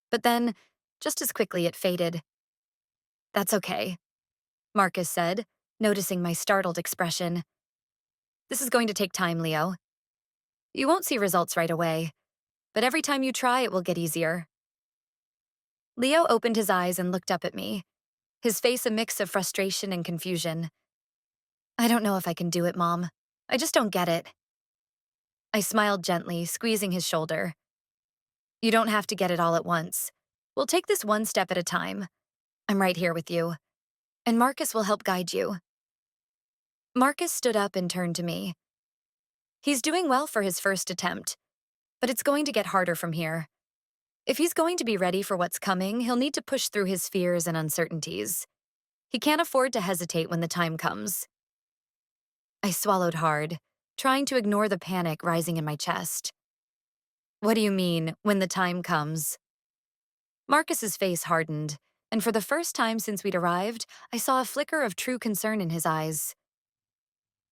But then, just as quickly it faded. That's okay, Marcus said, noticing my startled expression. This is going to take time, Leo. You won't see results right away, but every time you try, it will get easier. Leo opened his eyes and looked up at me, his face a mix of frustration and confusion. I don't know if I can do it, Mom. I just don't get it. I smiled gently, squeezing his shoulder. You don't have to get it all at once. We'll take this one step at a time. I'm right here with you. And Marcus will help guide you. Marcus stood up and turned to me. He's doing well for his first attempt, but it's going to get harder from here. If he's going to be ready for what's coming, he'll need to push through his fears and uncertainties. He can't afford to hesitate when the time comes. I swallowed hard, trying to ignore the panic rising in my chest. What do you mean, when the time comes? Marcus's face hardened, and for the first time since we'd arrived, I saw a flicker of true concern in his eyes.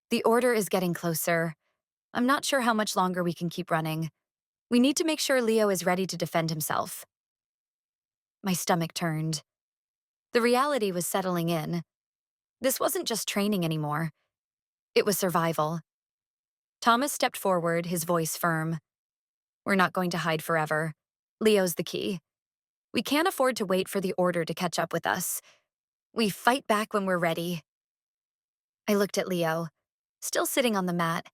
The Order is getting closer. I'm not sure how much longer we can keep running. We need to make sure Leo is ready to defend himself. My stomach turned. The reality was settling in. This wasn't just training anymore. It was survival. Thomas stepped forward, his voice firm. We're not going to hide forever. Leo's the key. We can't afford to wait for the Order to catch up with us. We fight back when we're ready. I looked at Leo, still sitting on the mat,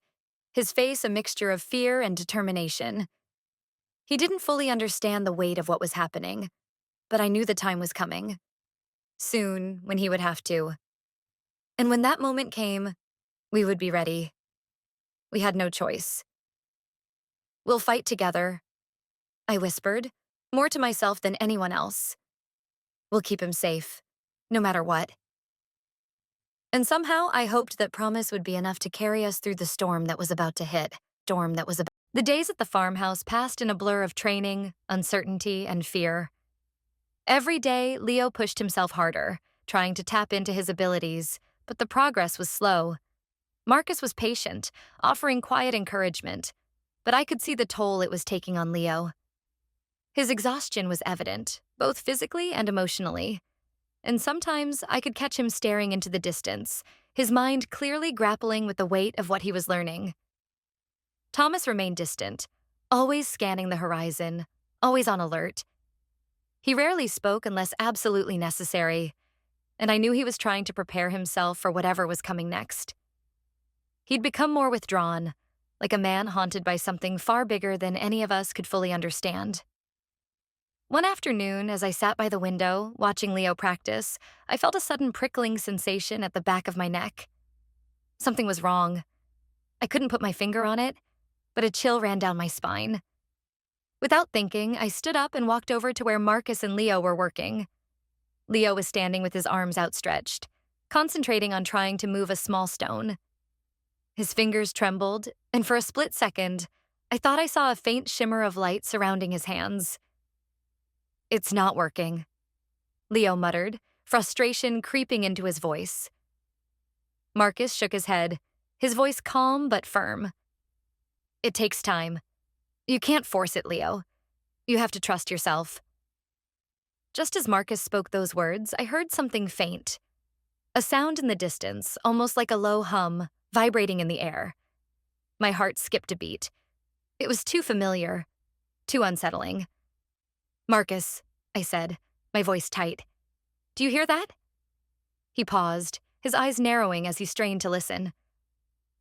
his face a mixture of fear and determination. He didn't fully understand the weight of what was happening, but I knew the time was coming. Soon, when he would have to. And when that moment came, we would be ready. We had no choice. We'll fight together, I whispered, more to myself than anyone else. We'll keep him safe, no matter what. And somehow I hoped that promise would be enough to carry us through the storm that was about to hit. The days at the farmhouse passed in a blur of training, uncertainty, and fear. Every day, Leo pushed himself harder, trying to tap into his abilities, but the progress was slow. Marcus was patient, offering quiet encouragement, but I could see the toll it was taking on Leo. His exhaustion was evident, both physically and emotionally. And sometimes I could catch him staring into the distance, his mind clearly grappling with the weight of what he was learning. Thomas remained distant, always scanning the horizon, always on alert. He rarely spoke unless absolutely necessary, and I knew he was trying to prepare himself for whatever was coming next. He'd become more withdrawn, like a man haunted by something far bigger than any of us could fully understand. One afternoon, as I sat by the window, watching Leo practice, I felt a sudden prickling sensation at the back of my neck. Something was wrong. I couldn't put my finger on it, but a chill ran down my spine. Without thinking, I stood up and walked over to where Marcus and Leo were working. Leo was standing with his arms outstretched, concentrating on trying to move a small stone. His fingers trembled, and for a split second, I thought I saw a faint shimmer of light surrounding his hands. "It's not working," Leo muttered, frustration creeping into his voice. Marcus shook his head, his voice calm but firm. "It takes time. You can't force it, Leo. You have to trust yourself." Just as Marcus spoke those words, I heard something faint. A sound in the distance, almost like a low hum, vibrating in the air. My heart skipped a beat. It was too familiar, too unsettling. "Marcus," I said, my voice tight. "Do you hear that?" He paused, his eyes narrowing as he strained to listen.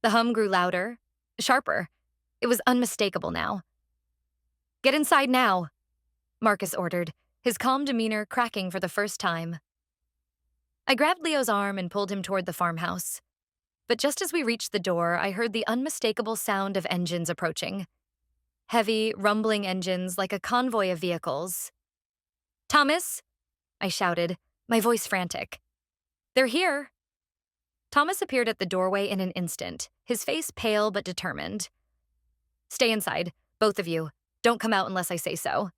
The hum grew louder, sharper. It was unmistakable now. "Get inside now," Marcus ordered, his calm demeanor cracking for the first time. I grabbed Leo's arm and pulled him toward the farmhouse. But just as we reached the door, I heard the unmistakable sound of engines approaching. Heavy, rumbling engines like a convoy of vehicles. "Thomas!" I shouted, my voice frantic. "They're here!" Thomas appeared at the doorway in an instant, his face pale but determined. "Stay inside, both of you. Don't come out unless I say so."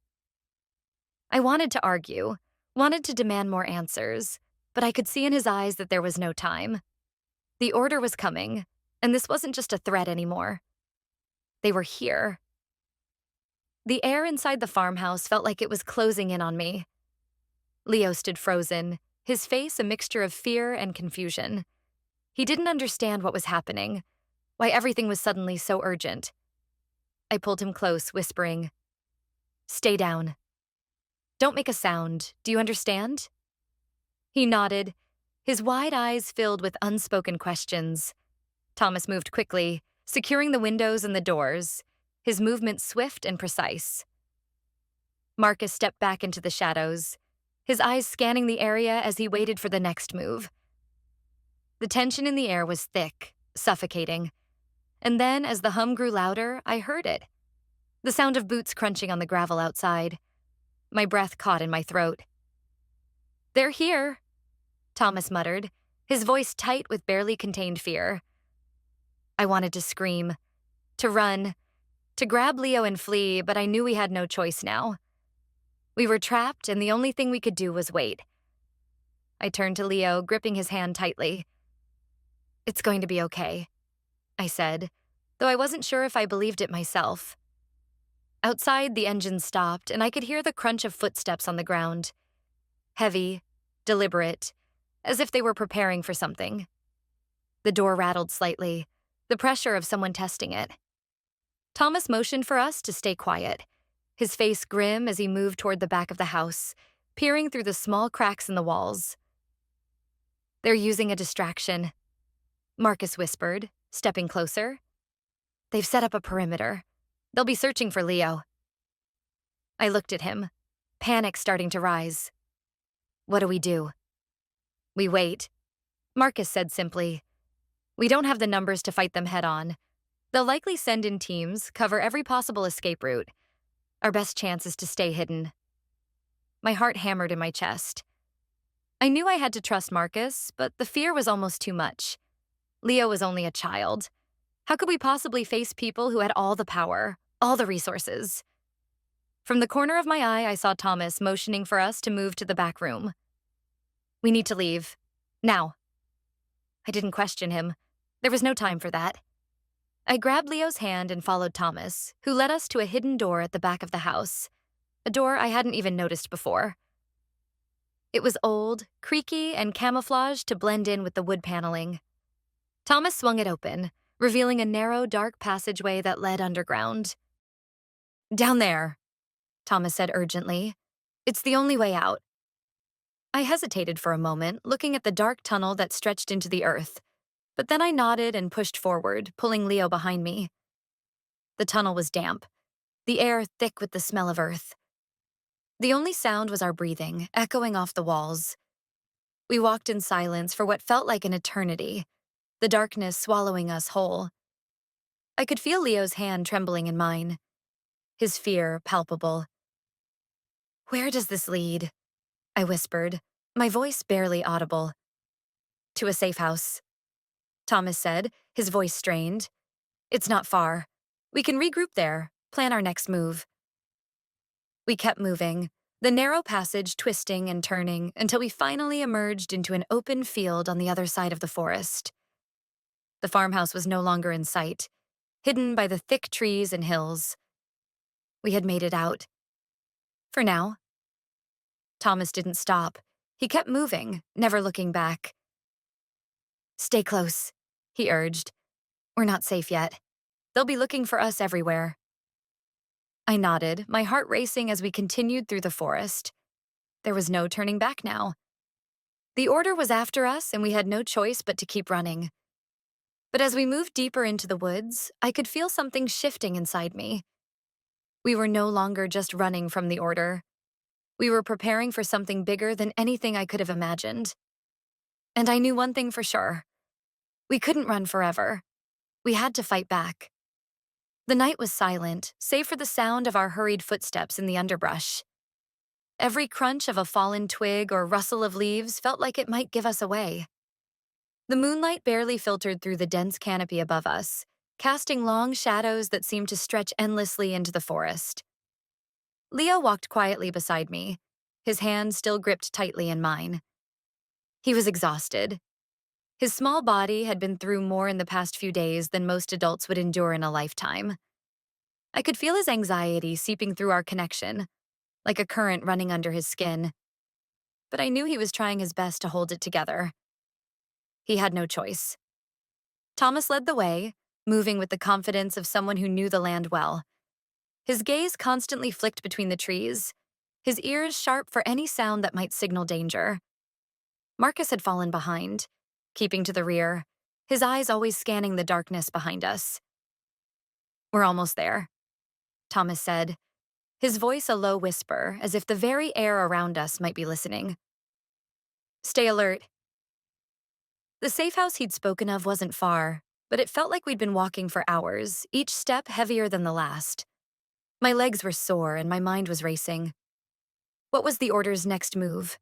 I wanted to argue, wanted to demand more answers, but I could see in his eyes that there was no time. The order was coming, and this wasn't just a threat anymore. They were here. The air inside the farmhouse felt like it was closing in on me. Leo stood frozen, his face a mixture of fear and confusion. He didn't understand what was happening, why everything was suddenly so urgent. I pulled him close, whispering, "Stay down. Don't make a sound. Do you understand?" He nodded, his wide eyes filled with unspoken questions. Thomas moved quickly, securing the windows and the doors, his movements swift and precise. Marcus stepped back into the shadows, his eyes scanning the area as he waited for the next move. The tension in the air was thick, suffocating. And then, as the hum grew louder, I heard it. The sound of boots crunching on the gravel outside. My breath caught in my throat. "They're here," Thomas muttered, his voice tight with barely contained fear. I wanted to scream, to run, to grab Leo and flee, but I knew we had no choice now. We were trapped, and the only thing we could do was wait. I turned to Leo, gripping his hand tightly. "It's going to be okay," I said, though I wasn't sure if I believed it myself. Outside, the engine stopped, and I could hear the crunch of footsteps on the ground. Heavy, deliberate, as if they were preparing for something. The door rattled slightly, the pressure of someone testing it. Thomas motioned for us to stay quiet, his face grim as he moved toward the back of the house, peering through the small cracks in the walls. "They're using a distraction," Marcus whispered, stepping closer. "They've set up a perimeter. They'll be searching for Leo." I looked at him, panic starting to rise. "What do we do?" "We wait," Marcus said simply. "We don't have the numbers to fight them head-on. They'll likely send in teams, cover every possible escape route. Our best chance is to stay hidden." My heart hammered in my chest. I knew I had to trust Marcus, but the fear was almost too much. Leo was only a child. How could we possibly face people who had all the power, all the resources? From the corner of my eye, I saw Thomas motioning for us to move to the back room. "We need to leave. Now." I didn't question him. There was no time for that. I grabbed Leo's hand and followed Thomas, who led us to a hidden door at the back of the house, a door I hadn't even noticed before. It was old, creaky, and camouflaged to blend in with the wood paneling. Thomas swung it open, revealing a narrow, dark passageway that led underground. "Down there," Thomas said urgently. "It's the only way out." I hesitated for a moment, looking at the dark tunnel that stretched into the earth, but then I nodded and pushed forward, pulling Leo behind me. The tunnel was damp, the air thick with the smell of earth. The only sound was our breathing, echoing off the walls. We walked in silence for what felt like an eternity, the darkness swallowing us whole. I could feel Leo's hand trembling in mine, his fear palpable. "Where does this lead?" I whispered, my voice barely audible. "To a safe house," Thomas said, his voice strained. "It's not far. We can regroup there, plan our next move." We kept moving, the narrow passage twisting and turning until we finally emerged into an open field on the other side of the forest. The farmhouse was no longer in sight, hidden by the thick trees and hills. We had made it out. For now. Thomas didn't stop. He kept moving, never looking back. "Stay close," he urged. "We're not safe yet. They'll be looking for us everywhere." I nodded, my heart racing as we continued through the forest. There was no turning back now. The order was after us, and we had no choice but to keep running. But as we moved deeper into the woods, I could feel something shifting inside me. We were no longer just running from the order. We were preparing for something bigger than anything I could have imagined. And I knew one thing for sure. We couldn't run forever. We had to fight back. The night was silent, save for the sound of our hurried footsteps in the underbrush. Every crunch of a fallen twig or rustle of leaves felt like it might give us away. The moonlight barely filtered through the dense canopy above us, casting long shadows that seemed to stretch endlessly into the forest. Leo walked quietly beside me, his hand still gripped tightly in mine. He was exhausted. His small body had been through more in the past few days than most adults would endure in a lifetime. I could feel his anxiety seeping through our connection, like a current running under his skin. But I knew he was trying his best to hold it together. He had no choice. Thomas led the way, moving with the confidence of someone who knew the land well. His gaze constantly flicked between the trees, his ears sharp for any sound that might signal danger. Marcus had fallen behind, keeping to the rear, his eyes always scanning the darkness behind us. "We're almost there," Thomas said, his voice a low whisper, as if the very air around us might be listening. "Stay alert." The safe house he'd spoken of wasn't far, but it felt like we'd been walking for hours, each step heavier than the last. My legs were sore and my mind was racing. What was the Order's next move?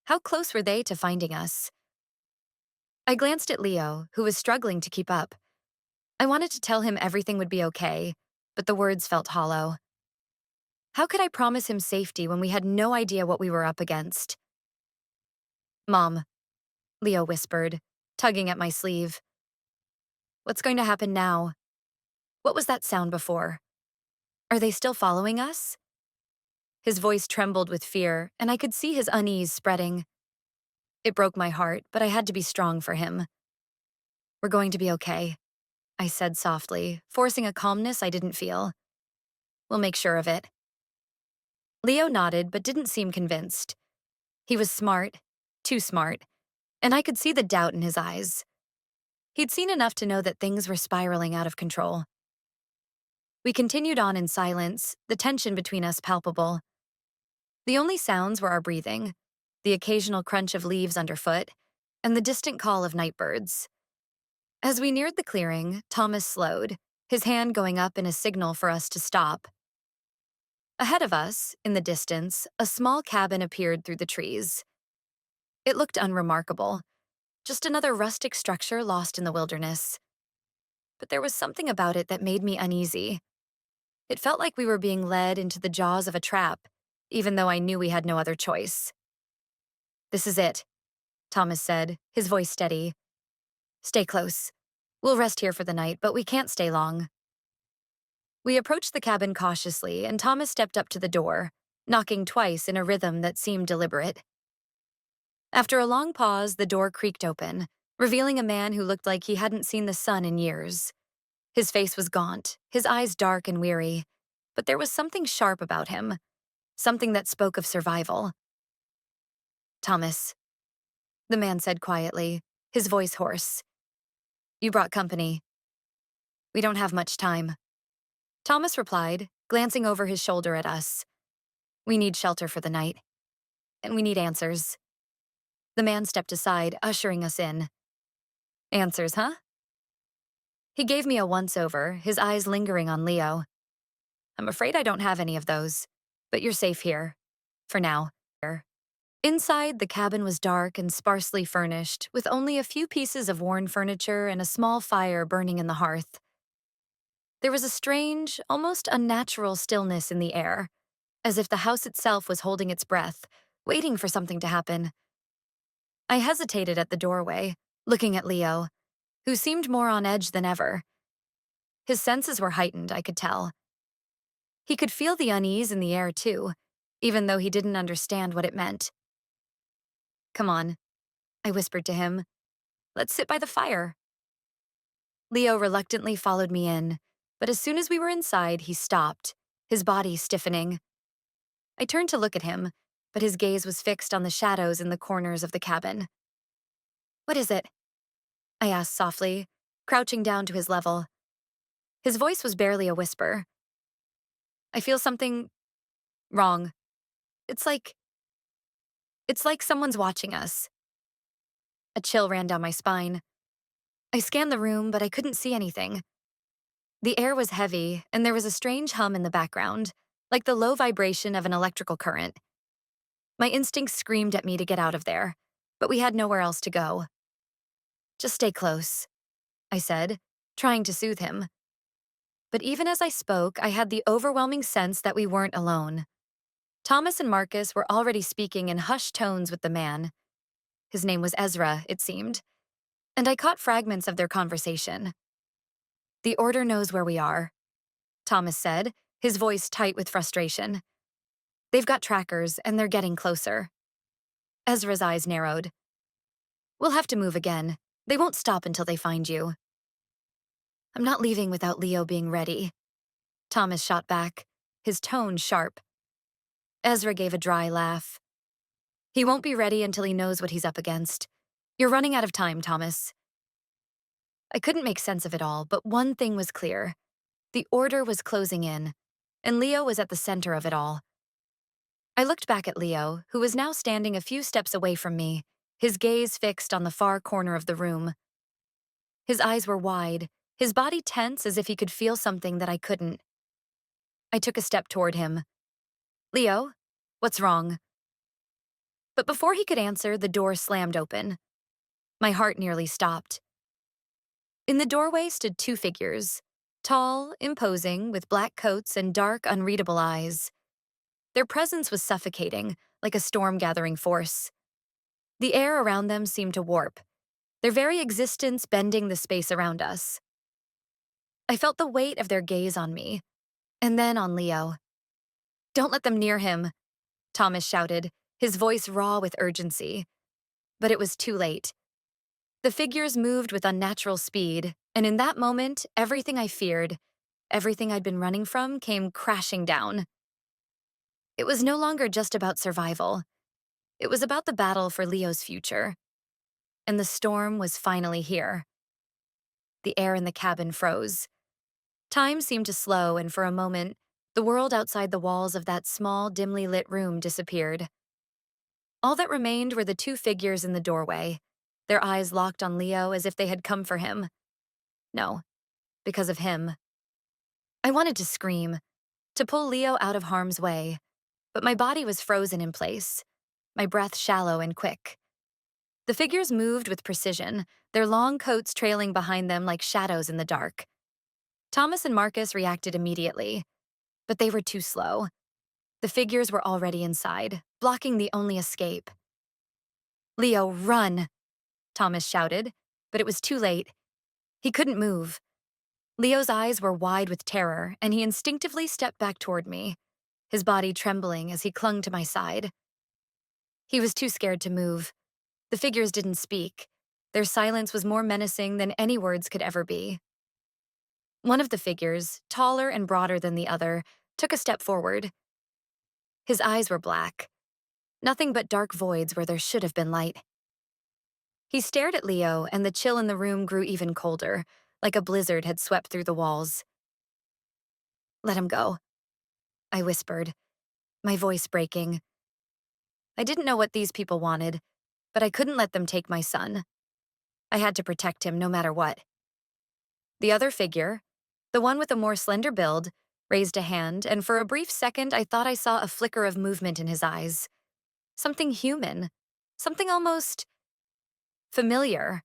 How close were they to finding us? I glanced at Leo, who was struggling to keep up. I wanted to tell him everything would be okay, but the words felt hollow. How could I promise him safety when we had no idea what we were up against? "Mom," Leo whispered, tugging at my sleeve. "What's going to happen now? What was that sound before? Are they still following us?" His voice trembled with fear, and I could see his unease spreading. It broke my heart, but I had to be strong for him. "We're going to be okay," I said softly, forcing a calmness I didn't feel. "We'll make sure of it." Leo nodded but didn't seem convinced. He was smart, too smart, and I could see the doubt in his eyes. He'd seen enough to know that things were spiraling out of control. We continued on in silence, the tension between us palpable. The only sounds were our breathing, the occasional crunch of leaves underfoot, and the distant call of night birds. As we neared the clearing, Thomas slowed, his hand going up in a signal for us to stop. Ahead of us, in the distance, a small cabin appeared through the trees. It looked unremarkable, just another rustic structure lost in the wilderness. But there was something about it that made me uneasy. It felt like we were being led into the jaws of a trap, even though I knew we had no other choice. "This is it," Thomas said, his voice steady. "Stay close. We'll rest here for the night, but we can't stay long." We approached the cabin cautiously, and Thomas stepped up to the door, knocking twice in a rhythm that seemed deliberate. After a long pause, the door creaked open, revealing a man who looked like he hadn't seen the sun in years. His face was gaunt, his eyes dark and weary, but there was something sharp about him, something that spoke of survival. "Thomas," the man said quietly, his voice hoarse. "You brought company. We don't have much time." Thomas replied, glancing over his shoulder at us. We need shelter for the night, and we need answers. The man stepped aside, ushering us in. Answers, huh? He gave me a once-over, his eyes lingering on Leo. I'm afraid I don't have any of those, but you're safe here. For now. Inside, the cabin was dark and sparsely furnished, with only a few pieces of worn furniture and a small fire burning in the hearth. There was a strange, almost unnatural stillness in the air, as if the house itself was holding its breath, waiting for something to happen. I hesitated at the doorway, looking at Leo, who seemed more on edge than ever. His senses were heightened, I could tell. He could feel the unease in the air, too, even though he didn't understand what it meant. Come on, I whispered to him. Let's sit by the fire. Leo reluctantly followed me in, but as soon as we were inside, he stopped, his body stiffening. I turned to look at him, but his gaze was fixed on the shadows in the corners of the cabin. What is it? I asked softly, crouching down to his level. His voice was barely a whisper. I feel something wrong. It's like someone's watching us. A chill ran down my spine. I scanned the room, but I couldn't see anything. The air was heavy, and there was a strange hum in the background, like the low vibration of an electrical current. My instincts screamed at me to get out of there, but we had nowhere else to go. Just stay close, I said, trying to soothe him. But even as I spoke, I had the overwhelming sense that we weren't alone. Thomas and Marcus were already speaking in hushed tones with the man. His name was Ezra, it seemed, and I caught fragments of their conversation. The Order knows where we are, Thomas said, his voice tight with frustration. They've got trackers, and they're getting closer. Ezra's eyes narrowed. We'll have to move again. They won't stop until they find you. I'm not leaving without Leo being ready, Thomas shot back, his tone sharp. Ezra gave a dry laugh. He won't be ready until he knows what he's up against. You're running out of time, Thomas. I couldn't make sense of it all, but one thing was clear. The Order was closing in, and Leo was at the center of it all. I looked back at Leo, who was now standing a few steps away from me, his gaze fixed on the far corner of the room. His eyes were wide, his body tense as if he could feel something that I couldn't. I took a step toward him. Leo, what's wrong? But before he could answer, the door slammed open. My heart nearly stopped. In the doorway stood two figures, tall, imposing, with black coats and dark, unreadable eyes. Their presence was suffocating, like a storm-gathering force. The air around them seemed to warp, their very existence bending the space around us. I felt the weight of their gaze on me, and then on Leo. Don't let them near him, Thomas shouted, his voice raw with urgency. But it was too late. The figures moved with unnatural speed, and in that moment, everything I feared, everything I'd been running from, came crashing down. It was no longer just about survival. It was about the battle for Leo's future. And the storm was finally here. The air in the cabin froze. Time seemed to slow, and for a moment, the world outside the walls of that small, dimly lit room disappeared. All that remained were the two figures in the doorway, their eyes locked on Leo as if they had come for him. No, because of him. I wanted to scream, to pull Leo out of harm's way, but my body was frozen in place, my breath shallow and quick. The figures moved with precision, their long coats trailing behind them like shadows in the dark. Thomas and Marcus reacted immediately, but they were too slow. The figures were already inside, blocking the only escape. Leo, run! Thomas shouted, but it was too late. He couldn't move. Leo's eyes were wide with terror, and he instinctively stepped back toward me, his body trembling as he clung to my side. He was too scared to move. The figures didn't speak. Their silence was more menacing than any words could ever be. One of the figures, taller and broader than the other, took a step forward. His eyes were black, nothing but dark voids where there should have been light. He stared at Leo, and the chill in the room grew even colder, like a blizzard had swept through the walls. Let him go, I whispered, my voice breaking. I didn't know what these people wanted, but I couldn't let them take my son. I had to protect him no matter what. The other figure, the one with a more slender build, raised a hand, and for a brief second I thought I saw a flicker of movement in his eyes. Something human. Something almost familiar.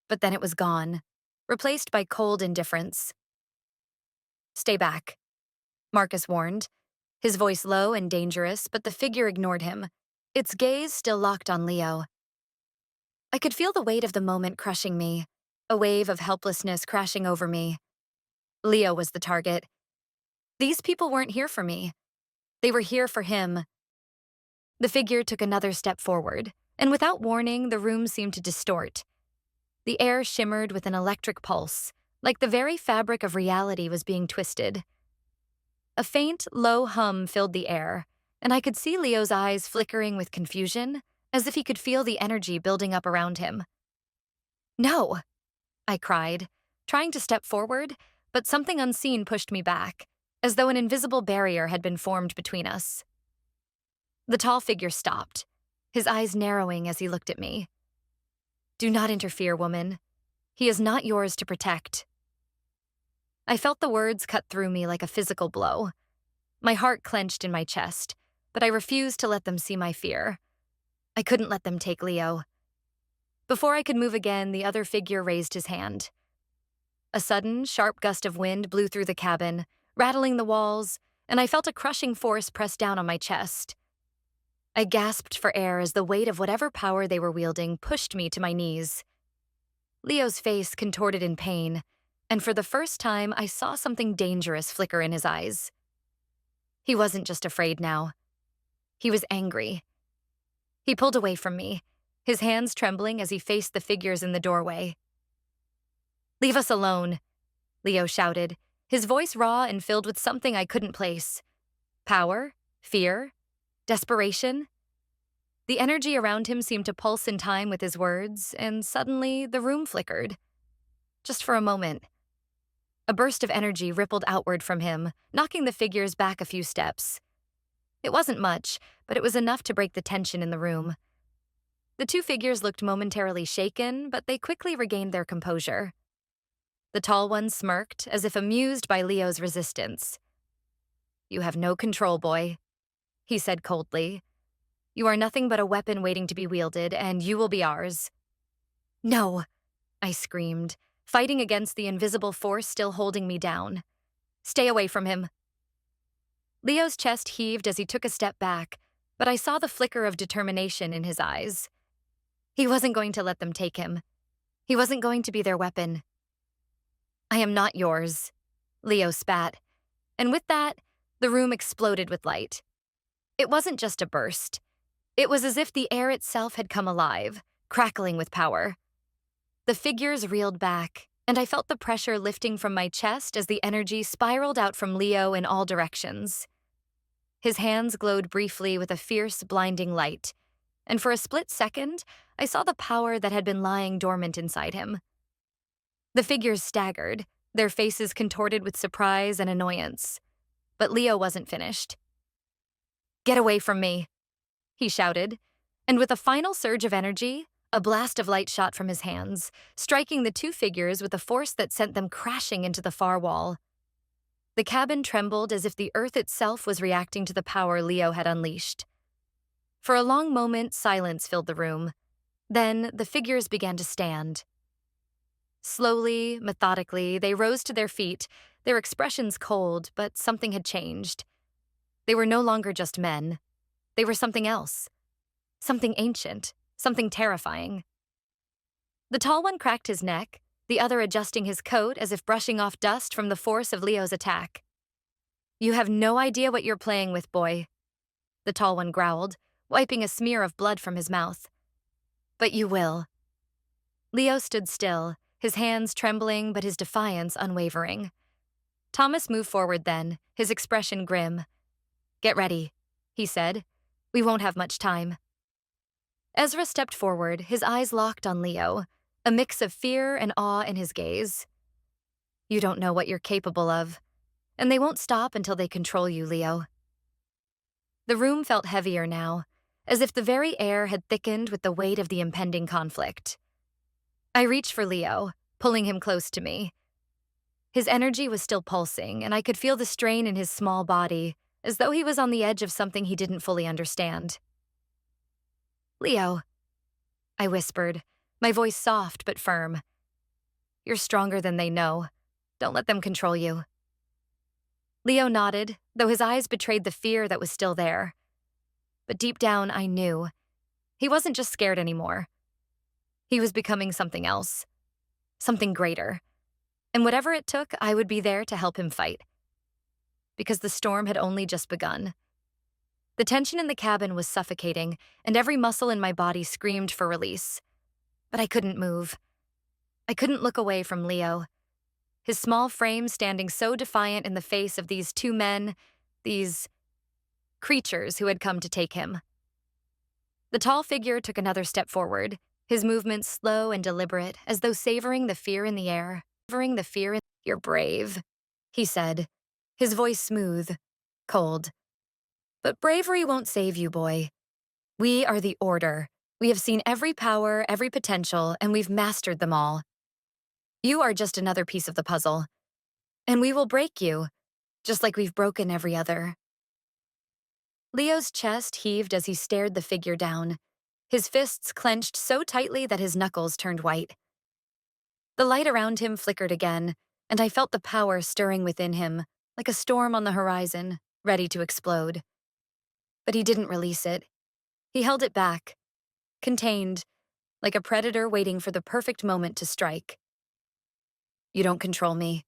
But then it was gone, replaced by cold indifference. Stay back, Marcus warned, his voice low and dangerous, but the figure ignored him, its gaze still locked on Leo. I could feel the weight of the moment crushing me, a wave of helplessness crashing over me. Leo was the target. These people weren't here for me. They were here for him. The figure took another step forward, and without warning, the room seemed to distort. The air shimmered with an electric pulse, like the very fabric of reality was being twisted. A faint, low hum filled the air, and I could see Leo's eyes flickering with confusion, as if he could feel the energy building up around him. No, I cried, trying to step forward, but something unseen pushed me back, as though an invisible barrier had been formed between us. The tall figure stopped, his eyes narrowing as he looked at me. Do not interfere, woman. He is not yours to protect. I felt the words cut through me like a physical blow. My heart clenched in my chest, but I refused to let them see my fear. I couldn't let them take Leo. Before I could move again, the other figure raised his hand. A sudden, sharp gust of wind blew through the cabin, rattling the walls, and I felt a crushing force press down on my chest. I gasped for air as the weight of whatever power they were wielding pushed me to my knees. Leo's face contorted in pain, and for the first time I saw something dangerous flicker in his eyes. He wasn't just afraid now. He was angry. He pulled away from me, his hands trembling as he faced the figures in the doorway. Leave us alone, Leo shouted, his voice raw and filled with something I couldn't place. Power? Fear? Desperation? The energy around him seemed to pulse in time with his words, and suddenly the room flickered. Just for a moment. A burst of energy rippled outward from him, knocking the figures back a few steps. It wasn't much, but it was enough to break the tension in the room. The two figures looked momentarily shaken, but they quickly regained their composure. The tall one smirked, as if amused by Leo's resistance. You have no control, boy, he said coldly. You are nothing but a weapon waiting to be wielded, and you will be ours. No, I screamed, fighting against the invisible force still holding me down. Stay away from him. Leo's chest heaved as he took a step back, but I saw the flicker of determination in his eyes. He wasn't going to let them take him. He wasn't going to be their weapon. I am not yours, Leo spat, and with that, the room exploded with light. It wasn't just a burst. It was as if the air itself had come alive, crackling with power. The figures reeled back, and I felt the pressure lifting from my chest as the energy spiraled out from Leo in all directions. His hands glowed briefly with a fierce, blinding light, and for a split second, I saw the power that had been lying dormant inside him. The figures staggered, their faces contorted with surprise and annoyance. But Leo wasn't finished. Get away from me, he shouted, and with a final surge of energy, a blast of light shot from his hands, striking the two figures with a force that sent them crashing into the far wall. The cabin trembled as if the earth itself was reacting to the power Leo had unleashed. For a long moment, silence filled the room. Then the figures began to stand. Slowly, methodically, they rose to their feet, their expressions cold, but something had changed. They were no longer just men. They were something else. Something ancient, something terrifying. The tall one cracked his neck, the other adjusting his coat as if brushing off dust from the force of Leo's attack. You have no idea what you're playing with, boy, the tall one growled, wiping a smear of blood from his mouth. But you will. Leo stood still, his hands trembling but his defiance unwavering. Thomas moved forward then, his expression grim. Get ready, he said. We won't have much time. Ezra stepped forward, his eyes locked on Leo, a mix of fear and awe in his gaze. You don't know what you're capable of. and they won't stop until they control you, Leo. The room felt heavier now, as if the very air had thickened with the weight of the impending conflict. I reached for Leo, pulling him close to me. His energy was still pulsing, and I could feel the strain in his small body, as though he was on the edge of something he didn't fully understand. "Leo," I whispered, my voice soft but firm. "You're stronger than they know. Don't let them control you." Leo nodded, though his eyes betrayed the fear that was still there. But deep down, I knew. He wasn't just scared anymore. He was becoming something else. Something greater. And whatever it took, I would be there to help him fight. Because the storm had only just begun. The tension in the cabin was suffocating, and every muscle in my body screamed for release. But I couldn't move. I couldn't look away from Leo. His small frame standing so defiant in the face of these two men, these creatures who had come to take him. The tall figure took another step forward, his movements slow and deliberate, as though savoring the fear in the air. "You're brave," he said, his voice smooth, cold. "But bravery won't save you, boy. We are the Order. We have seen every power, every potential, and we've mastered them all. You are just another piece of the puzzle. And we will break you, just like we've broken every other." Leo's chest heaved as he stared the figure down, his fists clenched so tightly that his knuckles turned white. The light around him flickered again, and I felt the power stirring within him, like a storm on the horizon, ready to explode. But he didn't release it. He held it back, contained, like a predator waiting for the perfect moment to strike. "You don't control me,"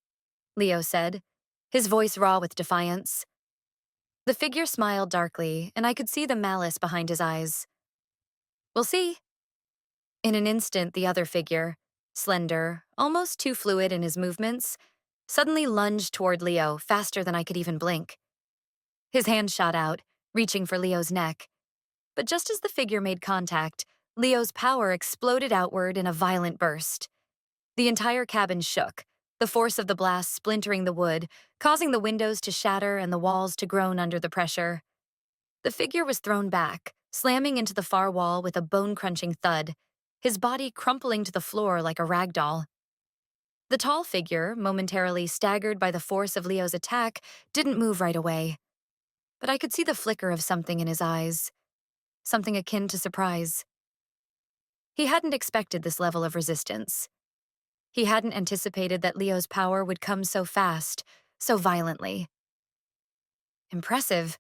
Leo said, his voice raw with defiance. The figure smiled darkly, and I could see the malice behind his eyes. "We'll see." In an instant, the other figure, slender, almost too fluid in his movements, suddenly lunged toward Leo faster than I could even blink. His hand shot out, reaching for Leo's neck. But just as the figure made contact, Leo's power exploded outward in a violent burst. The entire cabin shook, the force of the blast splintering the wood, causing the windows to shatter and the walls to groan under the pressure. The figure was thrown back, slamming into the far wall with a bone-crunching thud, his body crumpling to the floor like a rag doll. The tall figure, momentarily staggered by the force of Leo's attack, didn't move right away. But I could see the flicker of something in his eyes, something akin to surprise. He hadn't expected this level of resistance. He hadn't anticipated that Leo's power would come so fast, so violently. "Impressive,"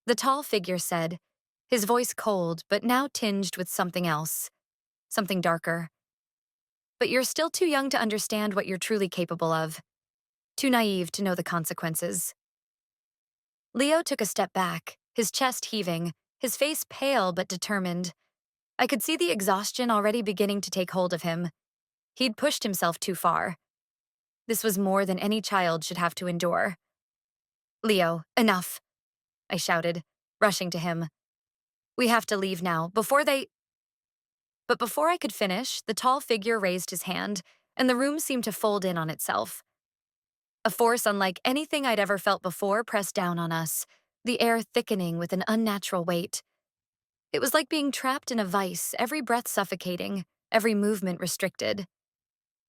the tall figure said, his voice cold but now tinged with something else, something darker. "But you're still too young to understand what you're truly capable of. Too naive to know the consequences." Leo took a step back, his chest heaving, his face pale but determined. I could see the exhaustion already beginning to take hold of him. He'd pushed himself too far. This was more than any child should have to endure. "Leo, enough," I shouted, rushing to him. "We have to leave now, before they—" But before I could finish, the tall figure raised his hand, and the room seemed to fold in on itself. A force unlike anything I'd ever felt before pressed down on us, the air thickening with an unnatural weight. It was like being trapped in a vice, every breath suffocating, every movement restricted.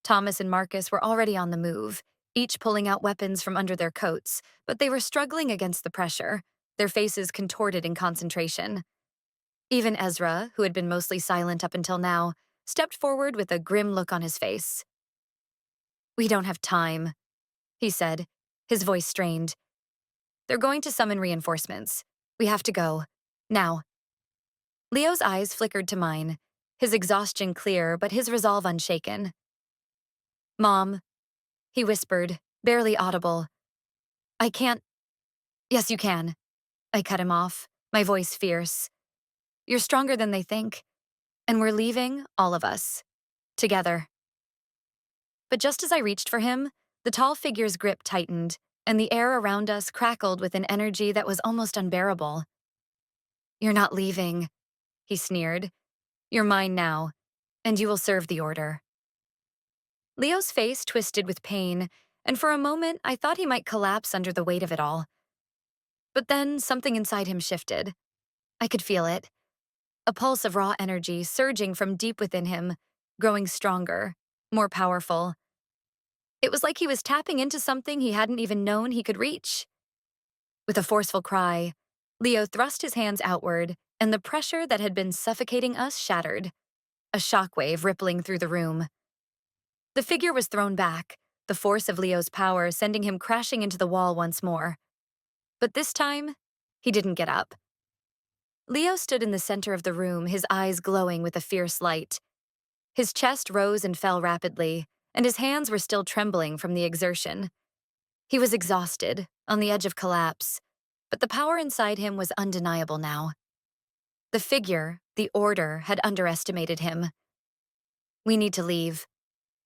Thomas and Marcus were already on the move, each pulling out weapons from under their coats, but they were struggling against the pressure, their faces contorted in concentration. Even Ezra, who had been mostly silent up until now, stepped forward with a grim look on his face. "We don't have time," he said, his voice strained. "They're going to summon reinforcements. We have to go. Now." Leo's eyes flickered to mine, his exhaustion clear but his resolve unshaken. "Mom," he whispered, barely audible. "I can't—" "Yes, you can." I cut him off, my voice fierce. "You're stronger than they think. And we're leaving, all of us. Together." But just as I reached for him, the tall figure's grip tightened, and the air around us crackled with an energy that was almost unbearable. "You're not leaving," he sneered. "You're mine now, and you will serve the Order." Leo's face twisted with pain, and for a moment I thought he might collapse under the weight of it all. But then something inside him shifted. I could feel it, a pulse of raw energy surging from deep within him, growing stronger, more powerful. It was like he was tapping into something he hadn't even known he could reach. With a forceful cry, Leo thrust his hands outward, and the pressure that had been suffocating us shattered, a shockwave rippling through the room. The figure was thrown back, the force of Leo's power sending him crashing into the wall once more. But this time, he didn't get up. Leo stood in the center of the room, his eyes glowing with a fierce light. His chest rose and fell rapidly, and his hands were still trembling from the exertion. He was exhausted, on the edge of collapse, but the power inside him was undeniable now. The figure, the order, had underestimated him. "We need to leave,"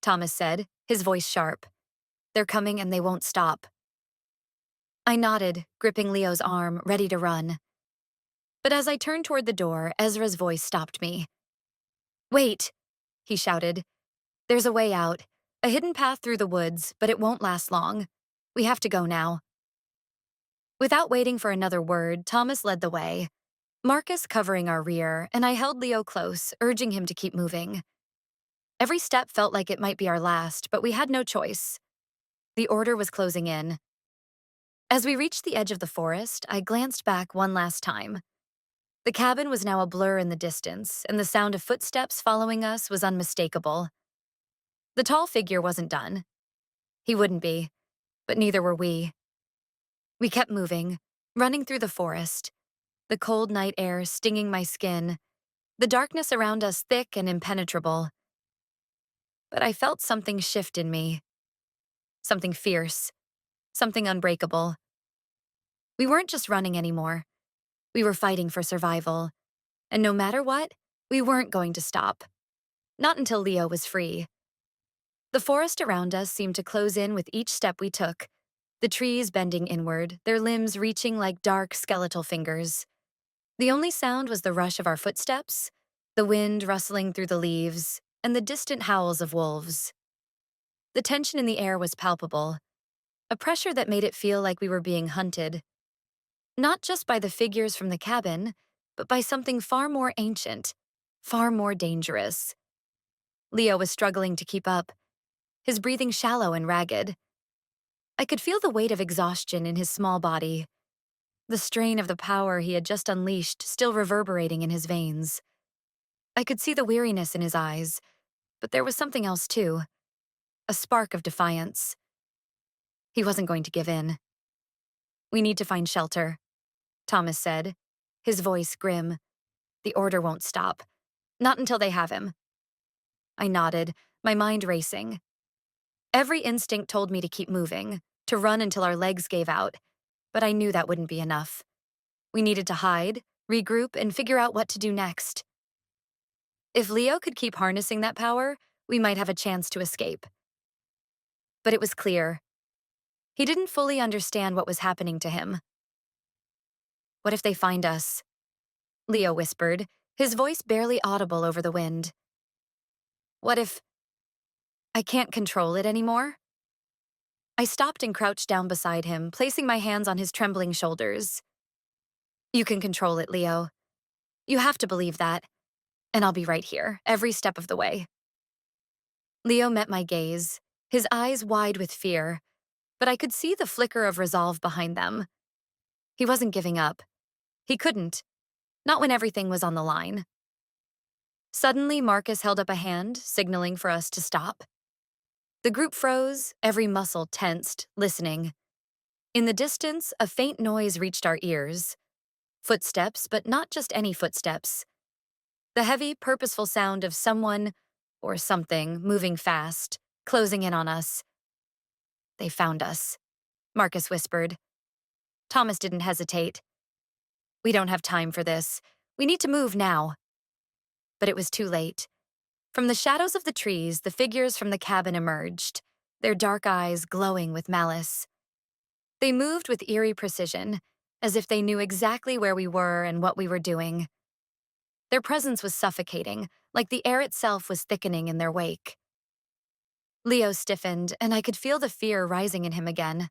Thomas said, his voice sharp. "They're coming and they won't stop." I nodded, gripping Leo's arm, ready to run. But as I turned toward the door, Ezra's voice stopped me. "Wait," he shouted. "There's a way out, a hidden path through the woods, but it won't last long. We have to go now." Without waiting for another word, Thomas led the way, Marcus covering our rear, and I held Leo close, urging him to keep moving. Every step felt like it might be our last, but we had no choice. The order was closing in. As we reached the edge of the forest, I glanced back one last time. The cabin was now a blur in the distance, and the sound of footsteps following us was unmistakable. The tall figure wasn't done. He wouldn't be, but neither were we. We kept moving, running through the forest, the cold night air stinging my skin, the darkness around us thick and impenetrable. But I felt something shift in me, something fierce, something unbreakable. We weren't just running anymore. We were fighting for survival, and no matter what, we weren't going to stop. Not until Leo was free. The forest around us seemed to close in with each step we took, the trees bending inward, their limbs reaching like dark skeletal fingers. The only sound was the rush of our footsteps, the wind rustling through the leaves, and the distant howls of wolves. The tension in the air was palpable, a pressure that made it feel like we were being hunted. Not just by the figures from the cabin, but by something far more ancient, far more dangerous. Leo was struggling to keep up, his breathing shallow and ragged. I could feel the weight of exhaustion in his small body, the strain of the power he had just unleashed still reverberating in his veins. I could see the weariness in his eyes, but there was something else too, a spark of defiance. He wasn't going to give in. "We need to find shelter," Thomas said, his voice grim. "The order won't stop. Not until they have him." I nodded, my mind racing. Every instinct told me to keep moving, to run until our legs gave out, but I knew that wouldn't be enough. We needed to hide, regroup, and figure out what to do next. If Leo could keep harnessing that power, we might have a chance to escape. But it was clear. He didn't fully understand what was happening to him. "What if they find us?" Leo whispered, his voice barely audible over the wind. "What if I can't control it anymore?" I stopped and crouched down beside him, placing my hands on his trembling shoulders. "You can control it, Leo. You have to believe that. And I'll be right here, every step of the way." Leo met my gaze, his eyes wide with fear, but I could see the flicker of resolve behind them. He wasn't giving up. He couldn't, not when everything was on the line. Suddenly, Marcus held up a hand, signaling for us to stop. The group froze, every muscle tensed, listening. In the distance, a faint noise reached our ears. Footsteps, but not just any footsteps. The heavy, purposeful sound of someone, or something, moving fast, closing in on us. "They found us," Marcus whispered. Thomas didn't hesitate. "We don't have time for this. We need to move now." But it was too late. From the shadows of the trees, the figures from the cabin emerged, their dark eyes glowing with malice. They moved with eerie precision, as if they knew exactly where we were and what we were doing. Their presence was suffocating, like the air itself was thickening in their wake. Leo stiffened, and I could feel the fear rising in him again.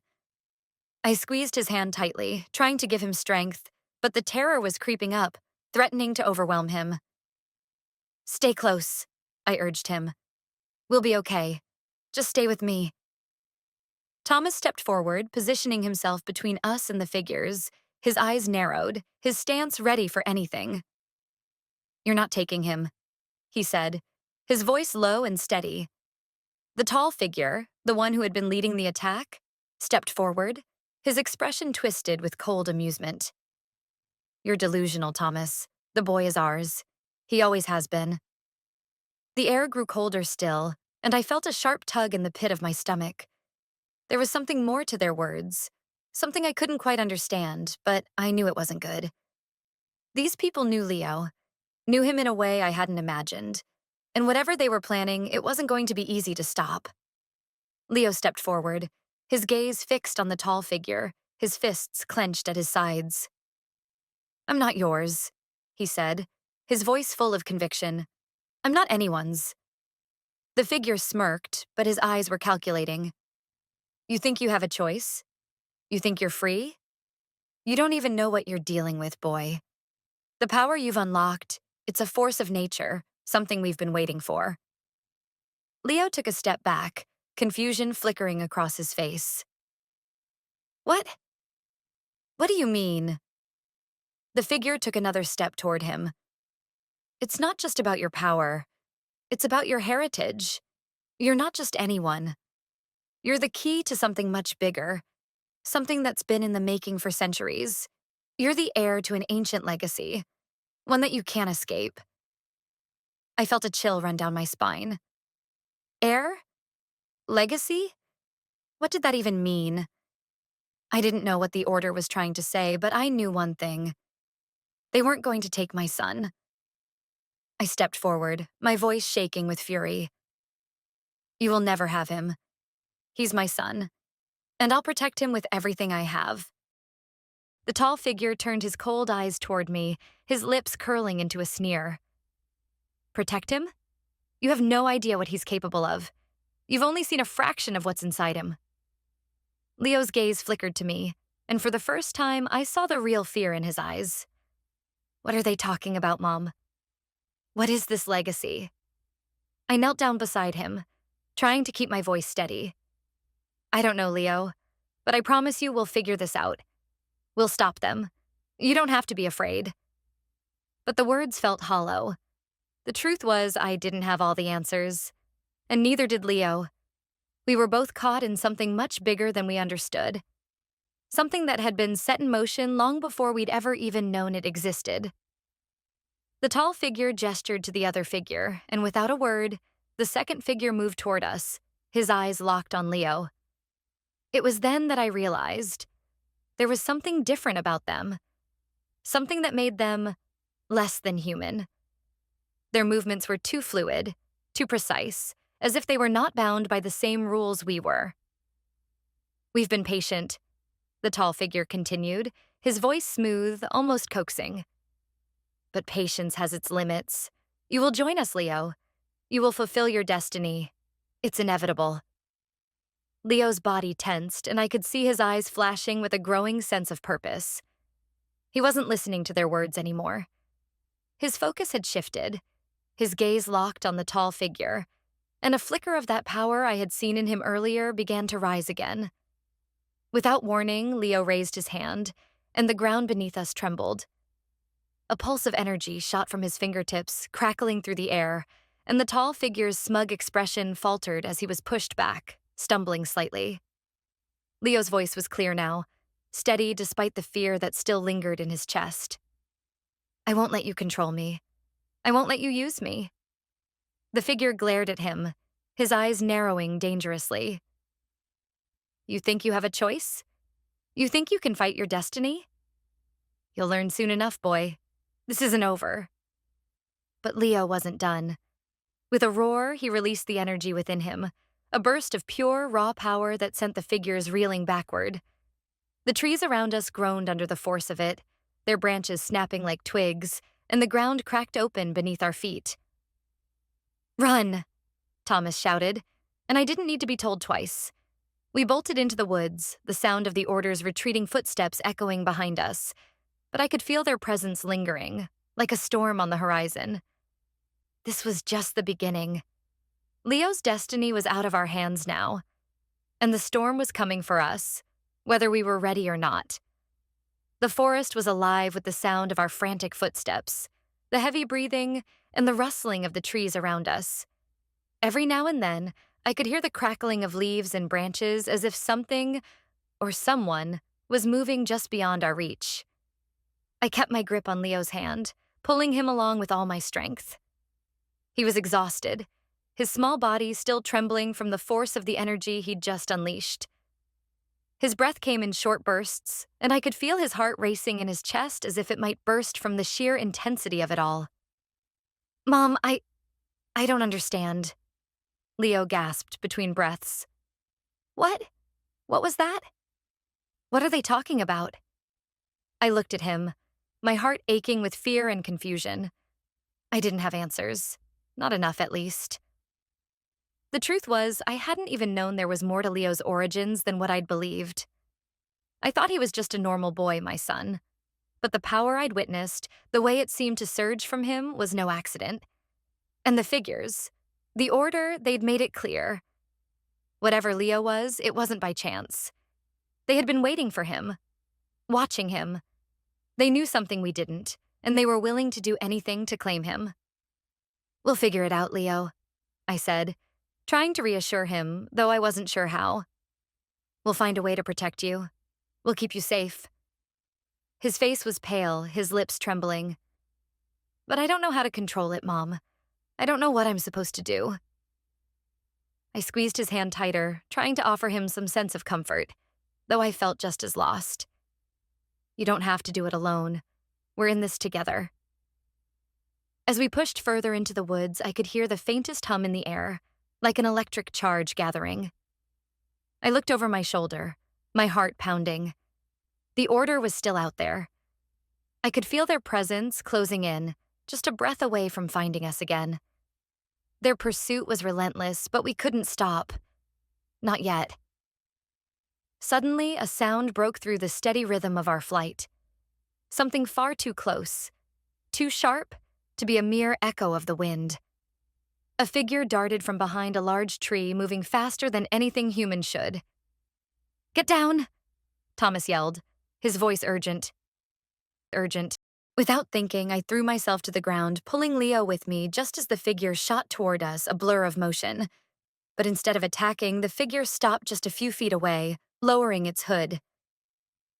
I squeezed his hand tightly, trying to give him strength, but the terror was creeping up, threatening to overwhelm him. Stay close, I urged him. We'll be okay. Just stay with me. Thomas stepped forward, positioning himself between us and the figures, his eyes narrowed, his stance ready for anything. You're not taking him, he said, his voice low and steady. The tall figure, the one who had been leading the attack, stepped forward, his expression twisted with cold amusement. You're delusional, Thomas. The boy is ours. He always has been. The air grew colder still, and I felt a sharp tug in the pit of my stomach. There was something more to their words, something I couldn't quite understand, but I knew it wasn't good. These people knew Leo, knew him in a way I hadn't imagined, and whatever they were planning, it wasn't going to be easy to stop. Leo stepped forward, his gaze fixed on the tall figure, his fists clenched at his sides. I'm not yours, he said, his voice full of conviction. I'm not anyone's. The figure smirked, but his eyes were calculating. You think you have a choice? You think you're free? You don't even know what you're dealing with, boy. The power you've unlocked, it's a force of nature, something we've been waiting for. Leo took a step back, confusion flickering across his face. What? What do you mean? The figure took another step toward him. It's not just about your power. It's about your heritage. You're not just anyone. You're the key to something much bigger, something that's been in the making for centuries. You're the heir to an ancient legacy, one that you can't escape. I felt a chill run down my spine. Heir? Legacy? What did that even mean? I didn't know what the order was trying to say, but I knew one thing. They weren't going to take my son. I stepped forward, my voice shaking with fury. You will never have him. He's my son, and I'll protect him with everything I have. The tall figure turned his cold eyes toward me, his lips curling into a sneer. Protect him? You have no idea what he's capable of. You've only seen a fraction of what's inside him. Leo's gaze flickered to me, and for the first time, I saw the real fear in his eyes. What are they talking about, Mom? What is this legacy? I knelt down beside him, trying to keep my voice steady. I don't know, Leo, but I promise you we'll figure this out. We'll stop them. You don't have to be afraid. But the words felt hollow. The truth was I didn't have all the answers, and neither did Leo. We were both caught in something much bigger than we understood. Something that had been set in motion long before we'd ever even known it existed. The tall figure gestured to the other figure, and without a word, the second figure moved toward us, his eyes locked on Leo. It was then that I realized there was something different about them, something that made them less than human. Their movements were too fluid, too precise, as if they were not bound by the same rules we were. We've been patient, the tall figure continued, his voice smooth, almost coaxing. But patience has its limits. You will join us, Leo. You will fulfill your destiny. It's inevitable. Leo's body tensed, and I could see his eyes flashing with a growing sense of purpose. He wasn't listening to their words anymore. His focus had shifted, his gaze locked on the tall figure, and a flicker of that power I had seen in him earlier began to rise again. Without warning, Leo raised his hand, and the ground beneath us trembled. A pulse of energy shot from his fingertips, crackling through the air, and the tall figure's smug expression faltered as he was pushed back, stumbling slightly. Leo's voice was clear now, steady despite the fear that still lingered in his chest. I won't let you control me. I won't let you use me. The figure glared at him, his eyes narrowing dangerously. You think you have a choice? You think you can fight your destiny? You'll learn soon enough, boy. This isn't over. But Leo wasn't done. With a roar, he released the energy within him, a burst of pure, raw power that sent the figures reeling backward. The trees around us groaned under the force of it, their branches snapping like twigs, and the ground cracked open beneath our feet. Run! Thomas shouted. And I didn't need to be told twice. We bolted into the woods, the sound of the order's retreating footsteps echoing behind us, but I could feel their presence lingering, like a storm on the horizon. This was just the beginning. Leo's destiny was out of our hands now, and the storm was coming for us, whether we were ready or not. The forest was alive with the sound of our frantic footsteps, the heavy breathing, and the rustling of the trees around us. Every now and then, I could hear the crackling of leaves and branches as if something, or someone, was moving just beyond our reach. I kept my grip on Leo's hand, pulling him along with all my strength. He was exhausted, his small body still trembling from the force of the energy he'd just unleashed. His breath came in short bursts, and I could feel his heart racing in his chest as if it might burst from the sheer intensity of it all. "Mom, I don't understand," Leo gasped between breaths. "What? What was that? What are they talking about?" I looked at him, my heart aching with fear and confusion. I didn't have answers. Not enough, at least. The truth was, I hadn't even known there was more to Leo's origins than what I'd believed. I thought he was just a normal boy, my son. But the power I'd witnessed, the way it seemed to surge from him, was no accident. And the figures, the order, they'd made it clear. Whatever Leo was, it wasn't by chance. They had been waiting for him, watching him. They knew something we didn't, and they were willing to do anything to claim him. "We'll figure it out, Leo," I said, trying to reassure him, though I wasn't sure how. "We'll find a way to protect you. We'll keep you safe." His face was pale, his lips trembling. "But I don't know how to control it, Mom. I don't know what I'm supposed to do." I squeezed his hand tighter, trying to offer him some sense of comfort, though I felt just as lost. "You don't have to do it alone. We're in this together." As we pushed further into the woods, I could hear the faintest hum in the air, like an electric charge gathering. I looked over my shoulder, my heart pounding. The order was still out there. I could feel their presence closing in, just a breath away from finding us again. Their pursuit was relentless, but we couldn't stop. Not yet. Suddenly, a sound broke through the steady rhythm of our flight. Something far too close, too sharp to be a mere echo of the wind. A figure darted from behind a large tree, moving faster than anything human should. "Get down!" Thomas yelled, his voice urgent. Without thinking, I threw myself to the ground, pulling Leo with me just as the figure shot toward us, a blur of motion. But instead of attacking, the figure stopped just a few feet away, lowering its hood.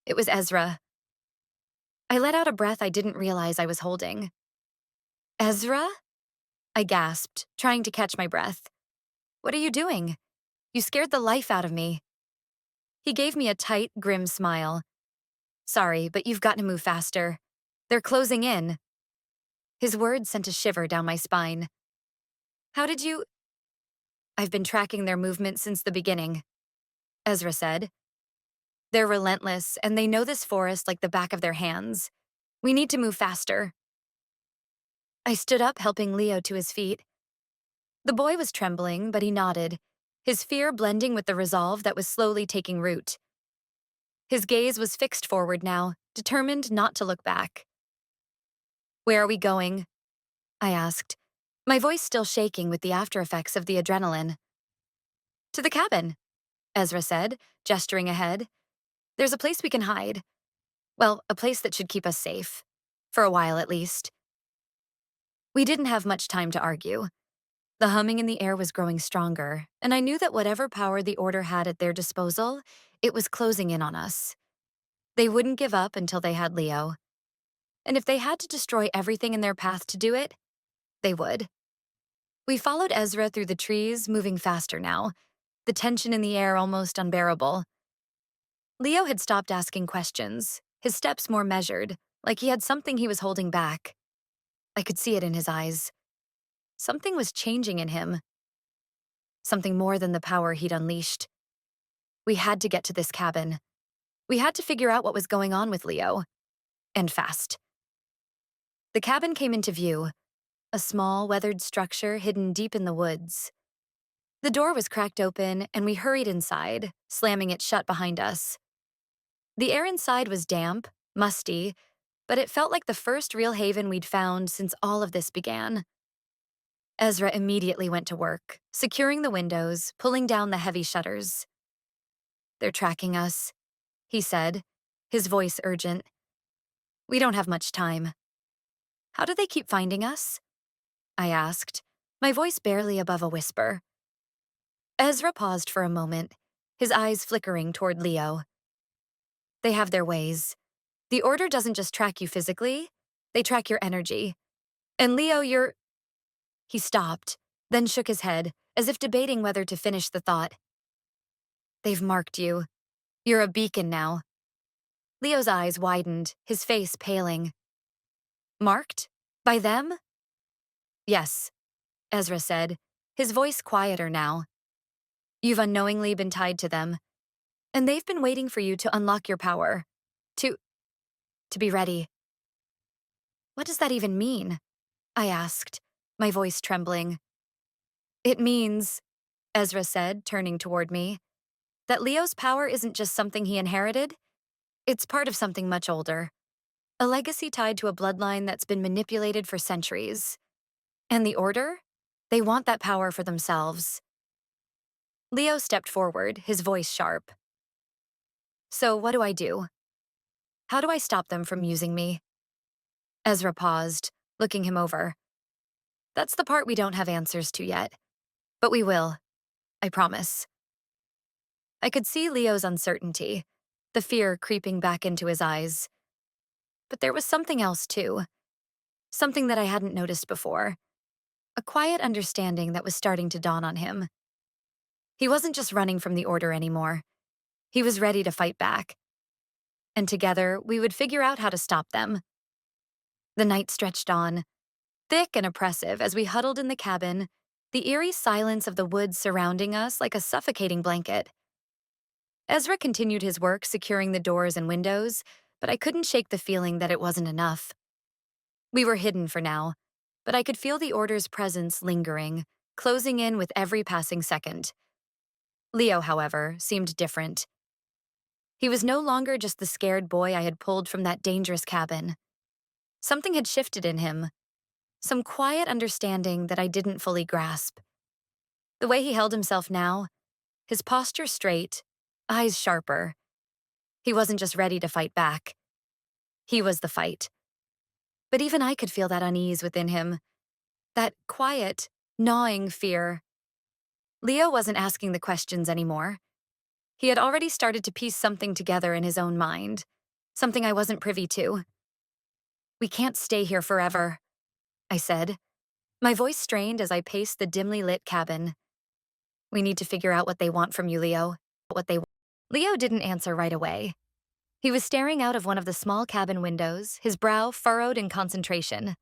It was Ezra. I let out a breath I didn't realize I was holding. "Ezra?" I gasped, trying to catch my breath. "What are you doing? You scared the life out of me." He gave me a tight, grim smile. "Sorry, but you've got to move faster. They're closing in." His words sent a shiver down my spine. "How did you—" "I've been tracking their movements since the beginning," Ezra said. "They're relentless, and they know this forest like the back of their hands. We need to move faster." I stood up, helping Leo to his feet. The boy was trembling, but he nodded, his fear blending with the resolve that was slowly taking root. His gaze was fixed forward now, determined not to look back. "Where are we going?" I asked, my voice still shaking with the aftereffects of the adrenaline. "To the cabin," Ezra said, gesturing ahead. "There's a place we can hide. Well, a place that should keep us safe. For a while, at least." We didn't have much time to argue. The humming in the air was growing stronger, and I knew that whatever power the Order had at their disposal, it was closing in on us. They wouldn't give up until they had Leo. And if they had to destroy everything in their path to do it, they would. We followed Ezra through the trees, moving faster now, the tension in the air almost unbearable. Leo had stopped asking questions, his steps more measured, like he had something he was holding back. I could see it in his eyes. Something was changing in him. Something more than the power he'd unleashed. We had to get to this cabin. We had to figure out what was going on with Leo. And fast. The cabin came into view, a small, weathered structure hidden deep in the woods. The door was cracked open, and we hurried inside, slamming it shut behind us. The air inside was damp, musty, but it felt like the first real haven we'd found since all of this began. Ezra immediately went to work, securing the windows, pulling down the heavy shutters. "They're tracking us," he said, his voice urgent. "We don't have much time." "How do they keep finding us?" I asked, my voice barely above a whisper. Ezra paused for a moment, his eyes flickering toward Leo. "They have their ways. The Order doesn't just track you physically, they track your energy. And Leo, you're—" He stopped, then shook his head, as if debating whether to finish the thought. "They've marked you. You're a beacon now." Leo's eyes widened, his face paling. "Marked? By them?" "Yes," Ezra said, his voice quieter now. "You've unknowingly been tied to them, and they've been waiting for you to unlock your power. To be ready." "What does that even mean?" I asked, my voice trembling. "It means," Ezra said, turning toward me, "that Leo's power isn't just something he inherited. It's part of something much older. A legacy tied to a bloodline that's been manipulated for centuries. And the Order? They want that power for themselves." Leo stepped forward, his voice sharp. "So what do I do? How do I stop them from using me?" Ezra paused, looking him over. "That's the part we don't have answers to yet. But we will. I promise." I could see Leo's uncertainty, the fear creeping back into his eyes. But there was something else, too. Something that I hadn't noticed before. A quiet understanding that was starting to dawn on him. He wasn't just running from the Order anymore. He was ready to fight back. And together, we would figure out how to stop them. The night stretched on, thick and oppressive as we huddled in the cabin, the eerie silence of the woods surrounding us like a suffocating blanket. Ezra continued his work securing the doors and windows, but I couldn't shake the feeling that it wasn't enough. We were hidden for now, but I could feel the Order's presence lingering, closing in with every passing second. Leo, however, seemed different. He was no longer just the scared boy I had pulled from that dangerous cabin. Something had shifted in him, some quiet understanding that I didn't fully grasp. The way he held himself now, his posture straight, eyes sharper. He wasn't just ready to fight back. He was the fight. But even I could feel that unease within him, that quiet, gnawing fear. Leo wasn't asking the questions anymore. He had already started to piece something together in his own mind, something I wasn't privy to. "We can't stay here forever," I said, my voice strained as I paced the dimly lit cabin. "We need to figure out what they want from you, Leo. What they want." Leo didn't answer right away. He was staring out of one of the small cabin windows, his brow furrowed in concentration.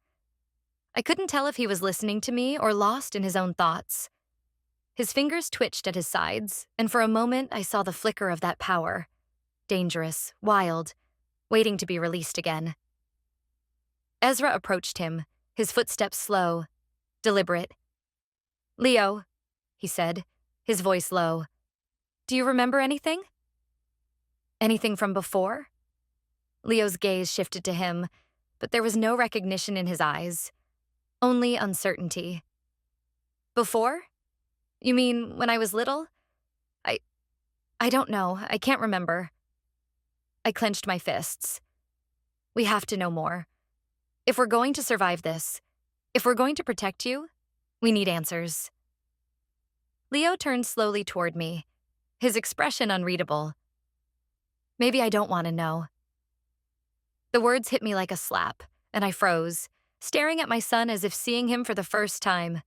I couldn't tell if he was listening to me or lost in his own thoughts. His fingers twitched at his sides, and for a moment I saw the flicker of that power. Dangerous, wild, waiting to be released again. Ezra approached him, his footsteps slow, deliberate. "Leo," he said, his voice low, "do you remember anything? Anything from before?" Leo's gaze shifted to him, but there was no recognition in his eyes, only uncertainty. "Before? You mean when I was little? I I don't know. I can't remember." I clenched my fists. "We have to know more. If we're going to survive this, if we're going to protect you, we need answers." Leo turned slowly toward me, his expression unreadable. "Maybe I don't want to know." The words hit me like a slap, and I froze, staring at my son as if seeing him for the first time.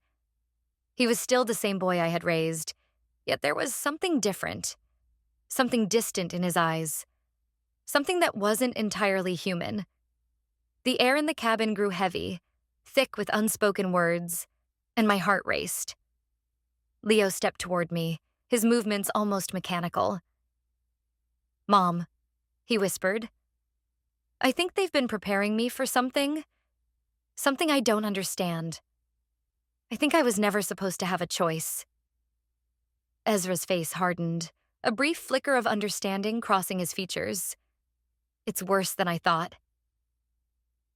He was still the same boy I had raised, yet there was something different, something distant in his eyes, something that wasn't entirely human. The air in the cabin grew heavy, thick with unspoken words, and my heart raced. Leo stepped toward me, his movements almost mechanical. "Mom," he whispered, "I think they've been preparing me for something I don't understand. I think I was never supposed to have a choice." Ezra's face hardened, a brief flicker of understanding crossing his features. It's worse than I thought.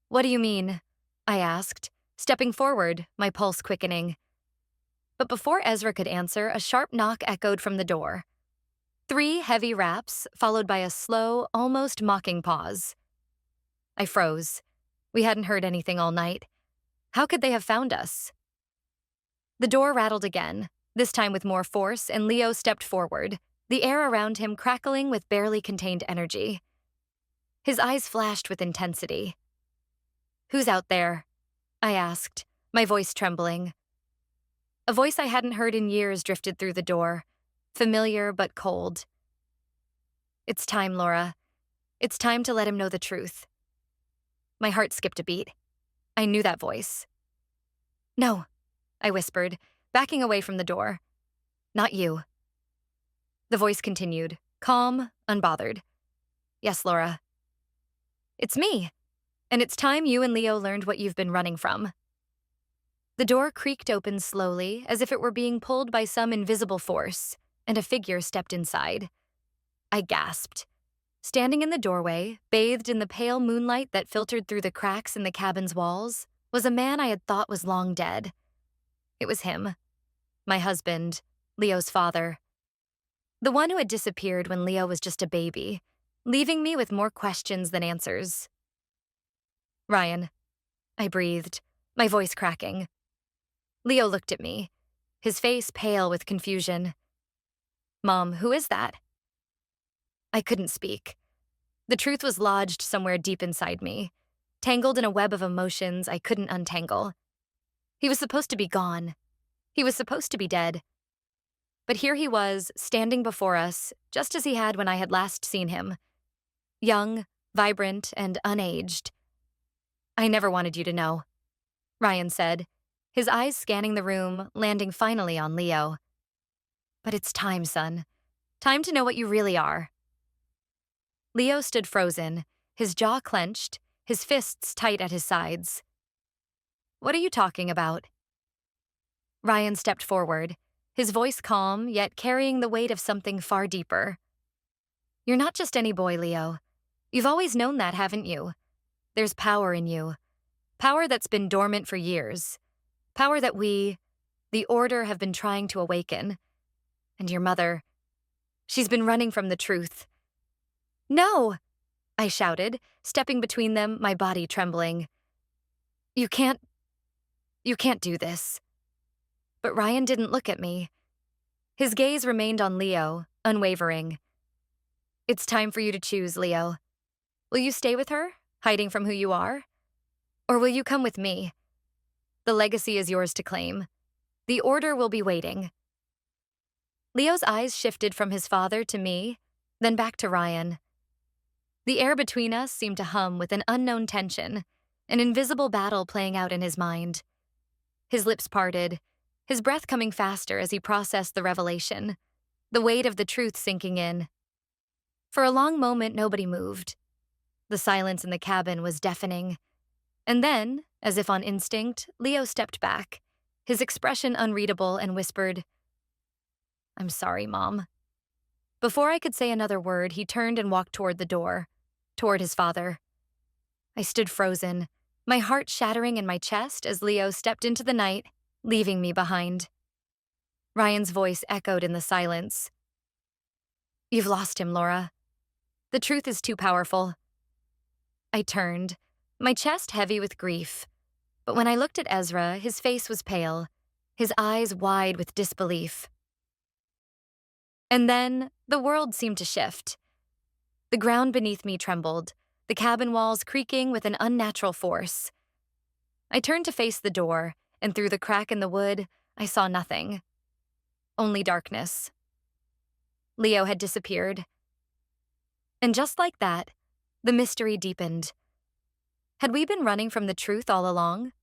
What do you mean? I asked, stepping forward, my pulse quickening. But before Ezra could answer, a sharp knock echoed from the door. 3 heavy raps, followed by a slow, almost mocking pause. I froze. We hadn't heard anything all night. How could they have found us? The door rattled again, this time with more force, and Leo stepped forward, the air around him crackling with barely contained energy. His eyes flashed with intensity. "Who's out there?" I asked, my voice trembling. A voice I hadn't heard in years drifted through the door, familiar but cold. "It's time, Laura. It's time to let him know the truth." My heart skipped a beat. I knew that voice. "No," I whispered, backing away from the door. "Not you." The voice continued, calm, unbothered. "Yes, Laura. It's me, and it's time you and Leo learned what you've been running from." The door creaked open slowly, as if it were being pulled by some invisible force, and a figure stepped inside. I gasped. Standing in the doorway, bathed in the pale moonlight that filtered through the cracks in the cabin's walls, was a man I had thought was long dead. It was him. My husband, Leo's father. The one who had disappeared when Leo was just a baby, leaving me with more questions than answers. "Ryan," I breathed, my voice cracking. Leo looked at me, his face pale with confusion. "Mom, who is that?" I couldn't speak. The truth was lodged somewhere deep inside me, tangled in a web of emotions I couldn't untangle. He was supposed to be gone. He was supposed to be dead. But here he was, standing before us, just as he had when I had last seen him. Young, vibrant, and unaged. "I never wanted you to know," Ryan said, his eyes scanning the room, landing finally on Leo. "But it's time, son. Time to know what you really are." Leo stood frozen, his jaw clenched, his fists tight at his sides. "What are you talking about?" Ryan stepped forward, his voice calm, yet carrying the weight of something far deeper. "You're not just any boy, Leo. You've always known that, haven't you? There's power in you. Power that's been dormant for years. Power that we, the Order, have been trying to awaken. And your mother, she's been running from the truth." "No!" I shouted, stepping between them, my body trembling. You can't do this." But Ryan didn't look at me. His gaze remained on Leo, unwavering. "It's time for you to choose, Leo. Will you stay with her, hiding from who you are? Or will you come with me? The legacy is yours to claim. The Order will be waiting." Leo's eyes shifted from his father to me, then back to Ryan. The air between us seemed to hum with an unknown tension, an invisible battle playing out in his mind. His lips parted, his breath coming faster as he processed the revelation, the weight of the truth sinking in. For a long moment, nobody moved. The silence in the cabin was deafening. And then, as if on instinct, Leo stepped back, his expression unreadable, and whispered, "I'm sorry, Mom." Before I could say another word, he turned and walked toward the door, toward his father. I stood frozen, my heart shattering in my chest as Leo stepped into the night, leaving me behind. Ryan's voice echoed in the silence. "You've lost him, Laura. The truth is too powerful." I turned, my chest heavy with grief. But when I looked at Ezra, his face was pale, his eyes wide with disbelief. And then, the world seemed to shift. The ground beneath me trembled, the cabin walls creaking with an unnatural force. I turned to face the door, and through the crack in the wood, I saw nothing. Only darkness. Leo had disappeared. And just like that, the mystery deepened. Had we been running from the truth all along?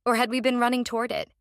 Or had we been running toward it,